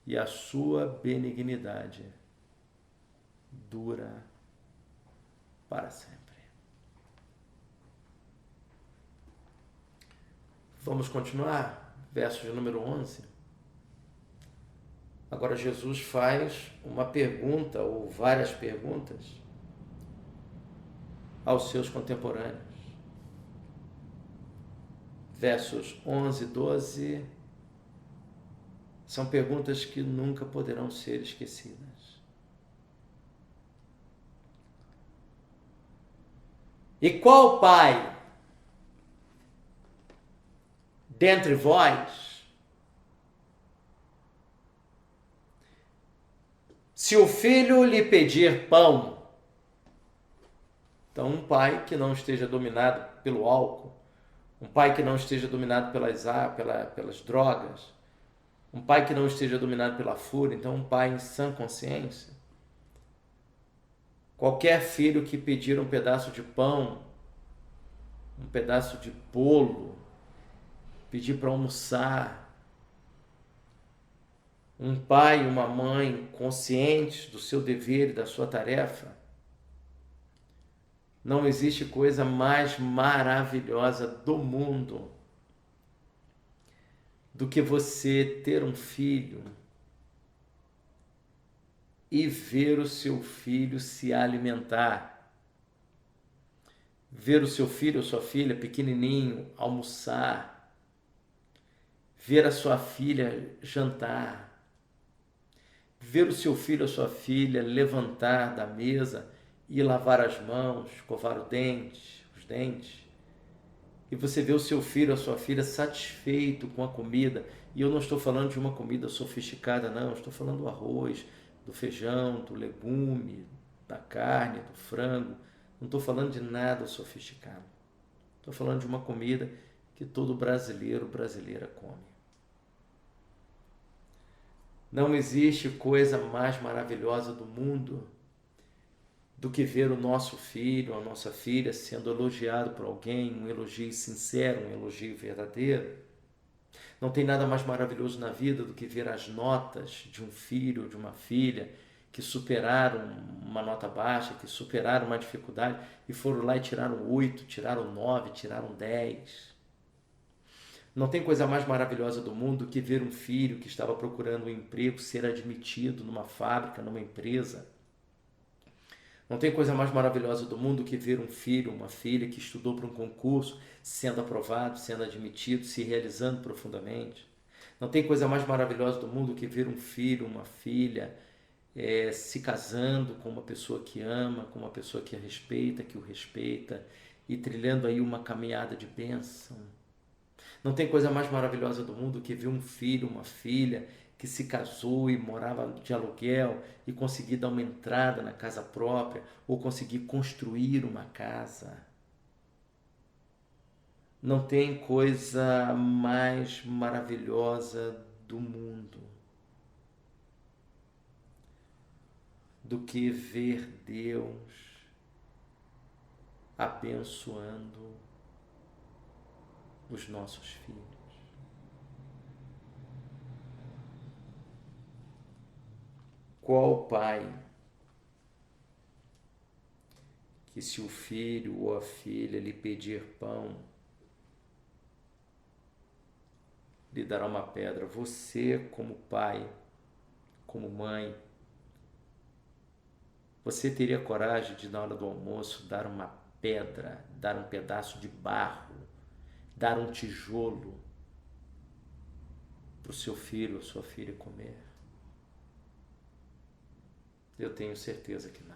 e a sua benignidade dura para sempre. Vamos continuar? Verso de número 11. Agora Jesus faz uma pergunta, ou várias perguntas, aos seus contemporâneos. Versos 11 e 12 são perguntas que nunca poderão ser esquecidas. E qual pai dentre vós, se o filho lhe pedir pão, então um pai que não esteja dominado pelo álcool, um pai que não esteja dominado pelas drogas, um pai que não esteja dominado pela fúria, então um pai em sã consciência, Qualquer filho que pedir um pedaço de pão, um pedaço de bolo, pedir para almoçar, um pai e uma mãe conscientes do seu dever e da sua tarefa, não existe coisa mais maravilhosa do mundo do que você ter um filho e ver o seu filho se alimentar. Ver o seu filho ou sua filha pequenininho almoçar. Ver a sua filha jantar. Ver o seu filho ou sua filha levantar da mesa e lavar as mãos, escovar os dentes. E você vê o seu filho ou sua filha satisfeito com a comida. E eu não estou falando de uma comida sofisticada, não. Estou falando do arroz, do feijão, do legume, da carne, do frango. Não estou falando de nada sofisticado. Estou falando de uma comida que todo brasileira come. Não existe coisa mais maravilhosa do mundo do que ver o nosso filho, a nossa filha sendo elogiado por alguém, um elogio sincero, um elogio verdadeiro. Não tem nada mais maravilhoso na vida do que ver as notas de um filho ou de uma filha que superaram uma nota baixa, que superaram uma dificuldade e foram lá e tiraram 8, tiraram 9, tiraram 10. Não tem coisa mais maravilhosa do mundo do que ver um filho que estava procurando um emprego ser admitido numa fábrica, numa empresa. Não tem coisa mais maravilhosa do mundo do que ver um filho, uma filha que estudou para um concurso, sendo aprovado, sendo admitido, se realizando profundamente. Não tem coisa mais maravilhosa do mundo do que ver um filho, uma filha se casando com uma pessoa que ama, com uma pessoa que a respeita, que o respeita, e trilhando aí uma caminhada de bênção. Não tem coisa mais maravilhosa do mundo do que ver um filho, uma filha que se casou e morava de aluguel e conseguir dar uma entrada na casa própria ou conseguir construir uma casa. Não tem coisa mais maravilhosa do mundo do que ver Deus abençoando os nossos filhos. Qual pai que, se o filho ou a filha lhe pedir pão, lhe dará uma pedra? Você, como pai, como mãe, você teria coragem de, na hora do almoço, dar uma pedra, dar um pedaço de barro, dar um tijolo para o seu filho ou sua filha comer? Eu tenho certeza que não.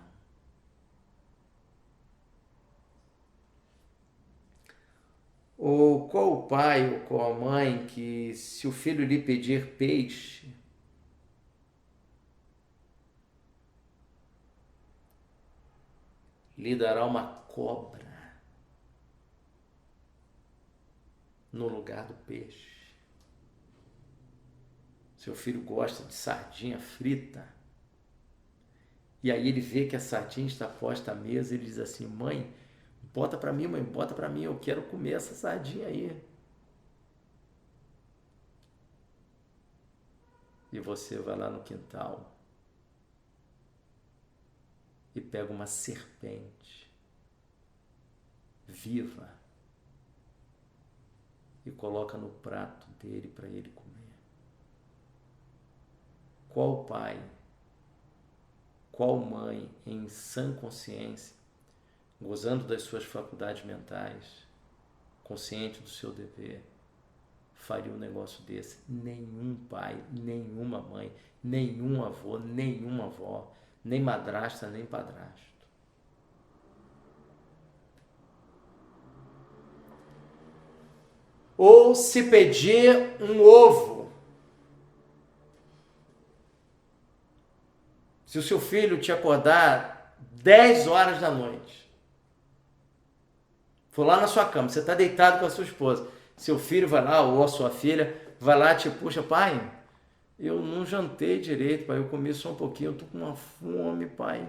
Ou qual o pai ou qual a mãe que, se o filho lhe pedir peixe, lhe dará uma cobra no lugar do peixe? Seu filho gosta de sardinha frita, e aí ele vê que a sardinha está posta à mesa e ele diz assim: mãe, bota para mim, mãe, bota para mim, eu quero comer essa sardinha aí. E você vai lá no quintal e pega uma serpente viva e coloca no prato dele para ele comer. Qual pai, qual mãe, em sã consciência, gozando das suas faculdades mentais, consciente do seu dever, faria um negócio desse? Nenhum pai, nenhuma mãe, nenhum avô, nenhuma avó, nem madrasta, nem padrasto. Ou se pedir um ovo, se o seu filho te acordar 10 horas da noite, for lá na sua cama, você está deitado com a sua esposa, seu filho vai lá, ou a sua filha, vai lá e te puxa: pai, eu não jantei direito, pai, eu comi só um pouquinho, eu estou com uma fome, pai.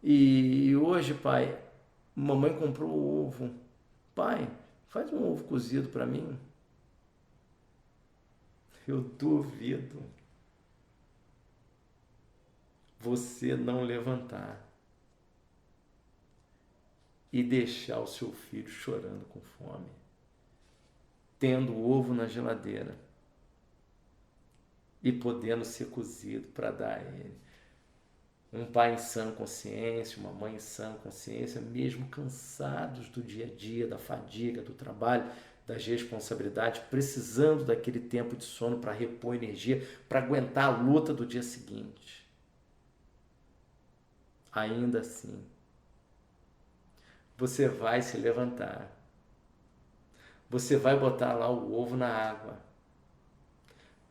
E hoje, pai, mamãe comprou um ovo. Pai, faz um ovo cozido para mim. Eu duvido você não levantar e deixar o seu filho chorando com fome, tendo o ovo na geladeira e podendo ser cozido para dar a ele. Um pai em sã consciência, uma mãe em sã consciência, mesmo cansados do dia a dia, da fadiga, do trabalho, das responsabilidades, precisando daquele tempo de sono para repor energia, para aguentar a luta do dia seguinte. Ainda assim, você vai se levantar. Você vai botar lá o ovo na água.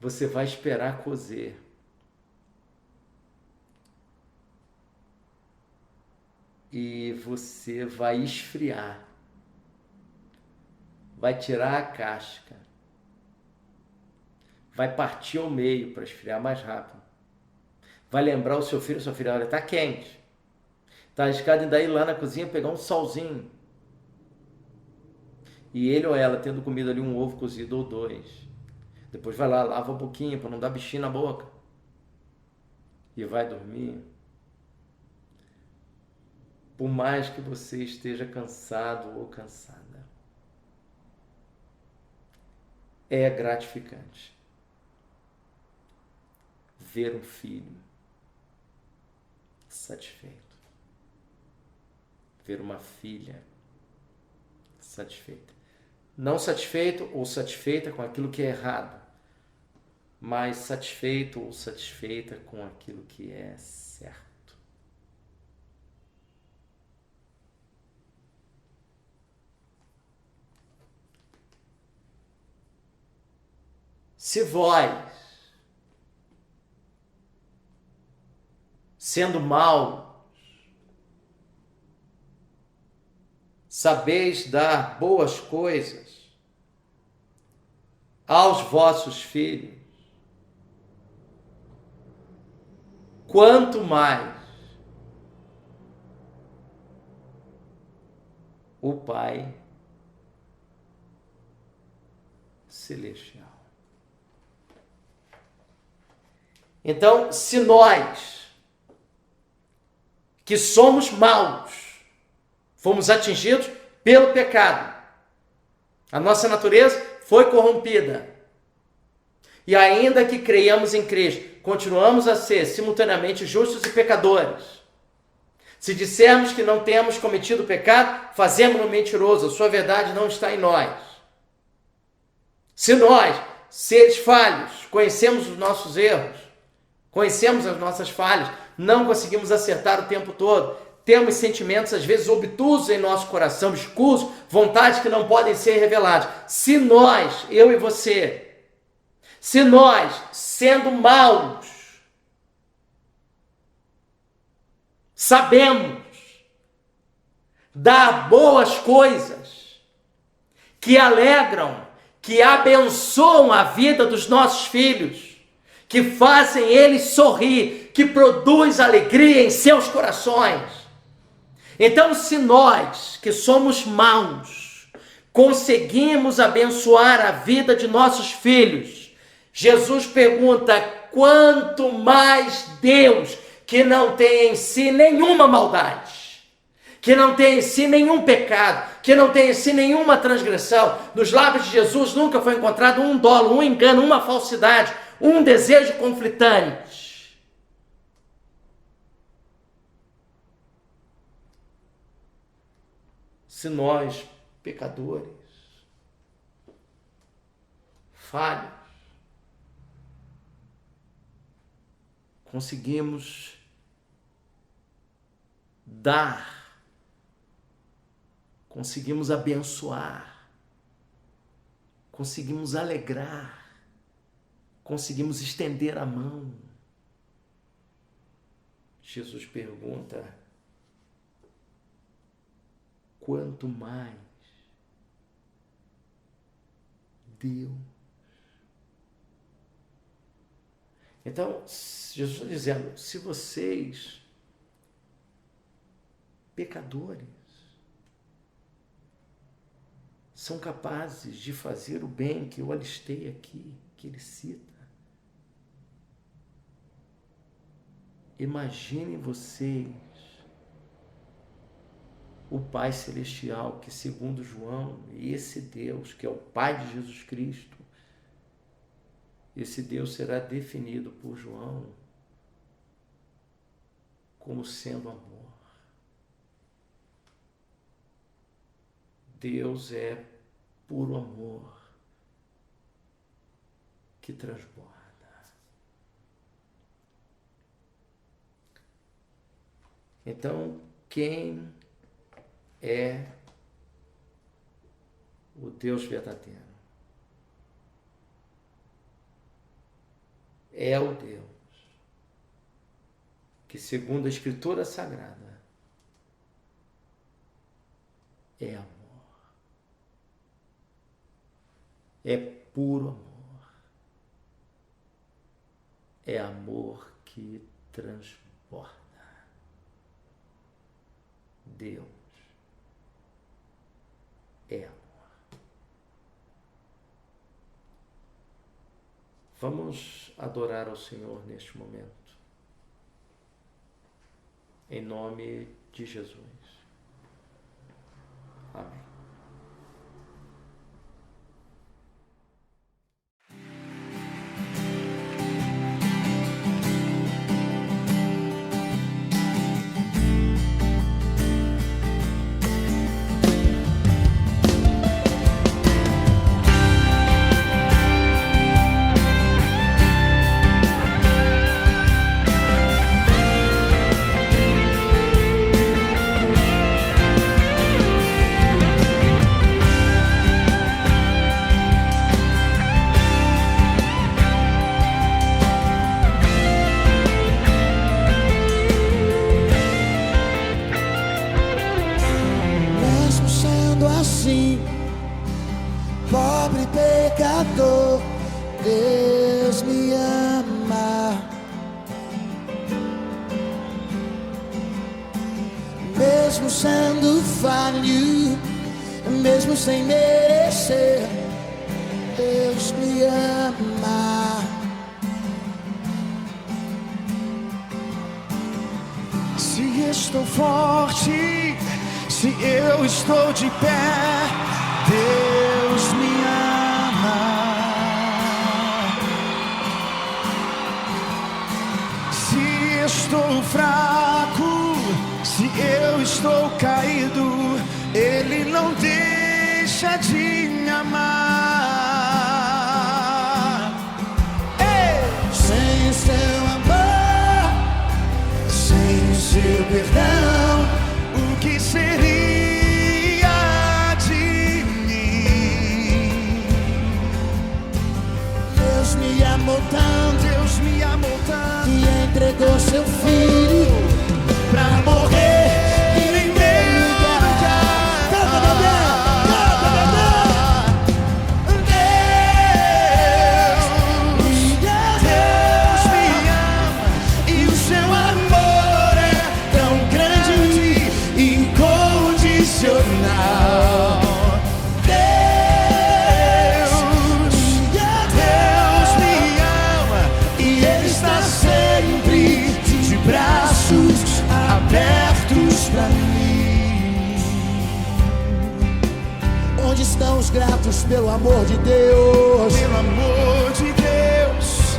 Você vai esperar cozer. E você vai esfriar. Vai tirar a casca. Vai partir ao meio para esfriar mais rápido. Vai lembrar o seu filho, sua filha, olha, tá quente. Tá arriscado em daí lá na cozinha pegar um solzinho. E ele ou ela tendo comido ali um ovo cozido ou dois. Depois vai lá, lava um pouquinho para não dar bichinho na boca. E vai dormir. Por mais que você esteja cansado ou cansada. É gratificante ver um filho satisfeito. Ver uma filha satisfeita. Não satisfeito ou satisfeita com aquilo que é errado, mas satisfeito ou satisfeita com aquilo que é certo. Se vós, sendo maus, sabeis dar boas coisas aos vossos filhos, quanto mais o Pai Celestial. Então, se nós, que somos maus, fomos atingidos pelo pecado, a nossa natureza foi corrompida, e ainda que creiamos em Cristo, continuamos a ser simultaneamente justos e pecadores. Se dissermos que não temos cometido pecado, fazemos-no mentiroso, a sua verdade não está em nós. Se nós, seres falhos, conhecemos os nossos erros, conhecemos as nossas falhas, não conseguimos acertar o tempo todo, temos sentimentos às vezes obtusos em nosso coração, escusos, vontades que não podem ser reveladas. Se nós, eu e você, se nós, sendo maus, sabemos dar boas coisas que alegram, que abençoam a vida dos nossos filhos, que fazem eles sorrir, que produz alegria em seus corações. Então, se nós, que somos maus, conseguimos abençoar a vida de nossos filhos, Jesus pergunta, quanto mais Deus, que não tem em si nenhuma maldade, que não tem em si nenhum pecado, que não tem em si nenhuma transgressão, nos lábios de Jesus nunca foi encontrado um dolo, um engano, uma falsidade, um desejo conflitante. Se nós, pecadores, falhos, conseguimos dar, conseguimos abençoar, conseguimos alegrar, conseguimos estender a mão. Jesus pergunta, quanto mais Deus. Então, Jesus está dizendo, se vocês pecadores. São capazes de fazer o bem que eu alistei aqui, que ele cita. Imaginem vocês o Pai Celestial, que segundo João, esse Deus, que é o Pai de Jesus Cristo, esse Deus será definido por João como sendo amor. Deus é puro amor que transborda. Então, quem é o Deus verdadeiro? É o Deus que, segundo a Escritura Sagrada, é amor. É puro amor. É amor que transborda. Deus é amor. Vamos adorar ao Senhor neste momento. Em nome de Jesus. Amém. Pobre pecador, Deus me ama. Mesmo sendo falho, mesmo sem merecer, Deus me ama. Se estou forte, se eu estou de pé, Deus me ama. Se estou fraco, se eu estou caído, Ele não deixa de me amar. Ei! Sem o seu amor, sem o seu perdão, O que seria de mim? Deus me amou tanto, Deus me amou tanto que entregou seu filho pra morrer em meu lugar. Canta, bebê! Canta, bebê! Deus me ama e o seu amor é tão grande e incondicional. Deus me ama e Ele está sempre de braços abertos pra mim. Onde estão os gratos pelo amor de Deus? Pelo amor de Deus,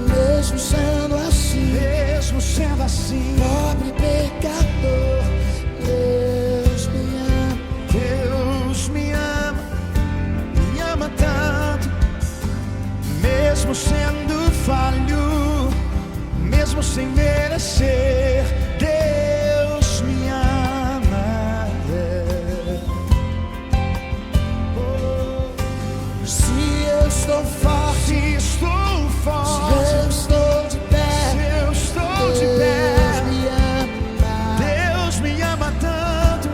Mesmo sendo assim, mesmo sendo assim, pobre pecador, Deus me ama. Deus me ama tanto, mesmo sendo falho, mesmo sem merecer, Deus me ama. Se eu estou forte, Se estou se forte, eu estou de pé, se eu estou de Deus pé, me ama. Deus me ama tanto.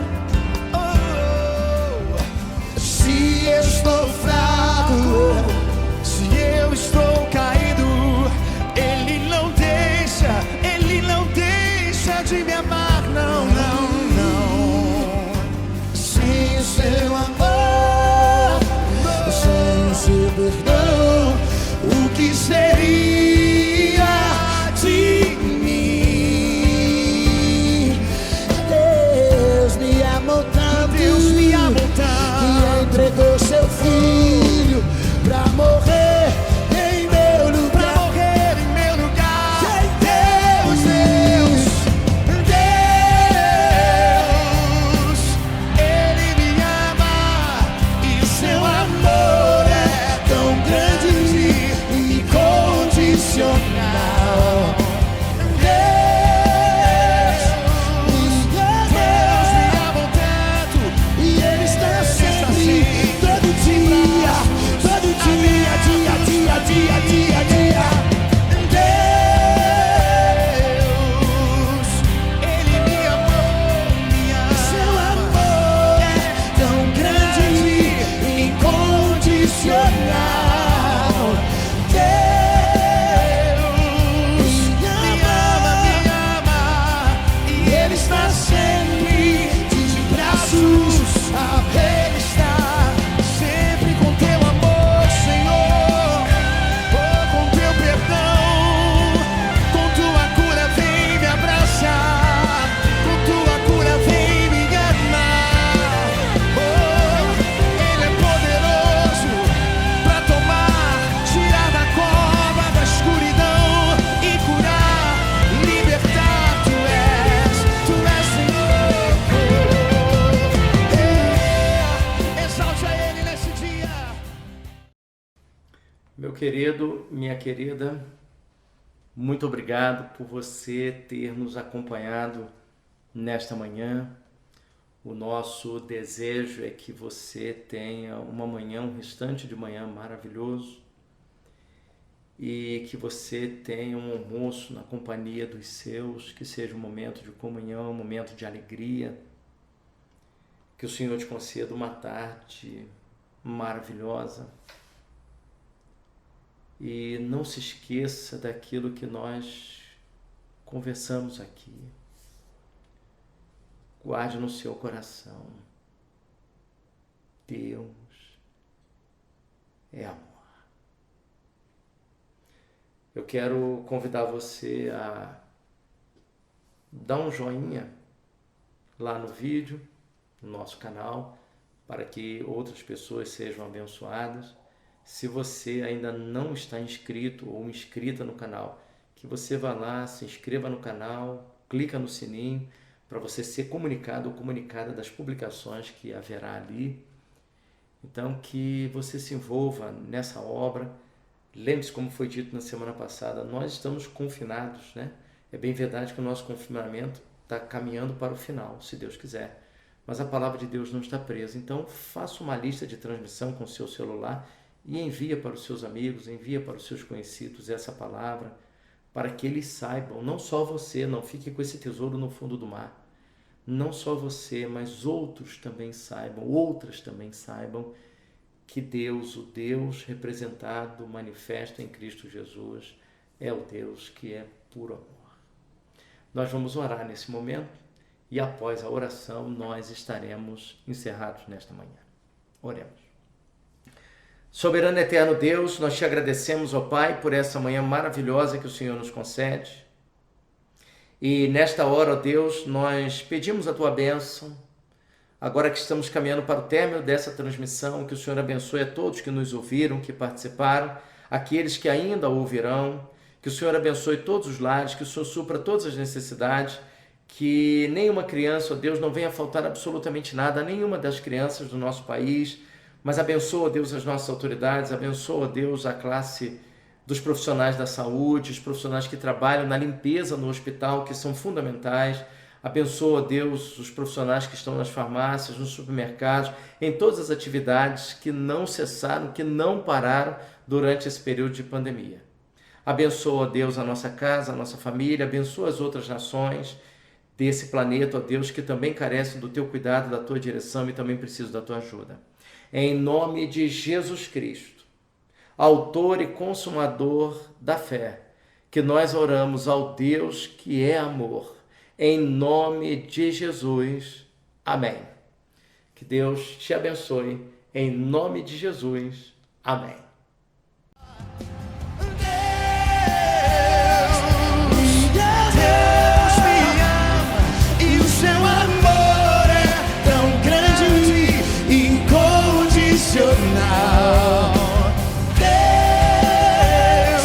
Se eu estou fraco, Se eu estou caído, querido, minha querida, muito obrigado por você ter nos acompanhado nesta manhã. O nosso desejo é que você tenha uma manhã, um restante de manhã maravilhoso e que você tenha um almoço na companhia dos seus, que seja um momento de comunhão, um momento de alegria, que o Senhor te conceda uma tarde maravilhosa. E não se esqueça daquilo que nós conversamos aqui. Guarde no seu coração. Deus é amor. Eu quero convidar você a dar um joinha lá no vídeo, no nosso canal, para que outras pessoas sejam abençoadas. Se você ainda não está inscrito ou inscrita no canal, que você vá lá, se inscreva no canal, clica no sininho para você ser comunicado ou comunicada das publicações que haverá ali. Então, que você se envolva nessa obra. Lembre-se, como foi dito na semana passada, nós estamos confinados, né? É bem verdade que o nosso confinamento está caminhando para o final, se Deus quiser. Mas a palavra de Deus não está presa. Então, faça uma lista de transmissão com o seu celular e envia para os seus amigos, envia para os seus conhecidos essa palavra, para que eles saibam, não só você, não fique com esse tesouro no fundo do mar, não só você, mas outros também saibam, outras também saibam, que Deus, o Deus representado, manifesto em Cristo Jesus, é o Deus que é puro amor. Nós vamos orar nesse momento e após a oração nós estaremos encerrados nesta manhã. Oremos. Soberano e eterno Deus, nós te agradecemos, ó Pai, por essa manhã maravilhosa que o Senhor nos concede. E nesta hora, ó Deus, nós pedimos a Tua bênção. Agora que estamos caminhando para o término dessa transmissão, que o Senhor abençoe a todos que nos ouviram, que participaram, aqueles que ainda ouvirão, que o Senhor abençoe todos os lares, que o Senhor supra todas as necessidades, que nenhuma criança, ó Deus, não venha faltar absolutamente nada a nenhuma das crianças do nosso país, mas abençoa, Deus, as nossas autoridades, abençoa, Deus, a classe dos profissionais da saúde, os profissionais que trabalham na limpeza no hospital, que são fundamentais. Abençoa, Deus, os profissionais que estão nas farmácias, nos supermercados, em todas as atividades que não cessaram, que não pararam durante esse período de pandemia. Abençoa, Deus, a nossa casa, a nossa família, abençoa as outras nações desse planeta, ó Deus, que também carecem do Teu cuidado, da Tua direção e também precisam da Tua ajuda. Em nome de Jesus Cristo, autor e consumador da fé, que nós oramos ao Deus que é amor. Em nome de Jesus. Amém. Que Deus te abençoe. Em nome de Jesus. Amém. Deus me ama e o seu amor é tão grande e incondicional. Deus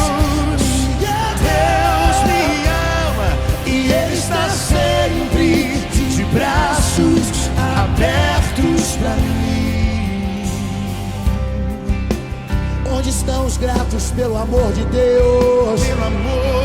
me ama e Ele está sempre de braços abertos pra mim. Onde estão os gratos pelo amor de Deus? Pelo amor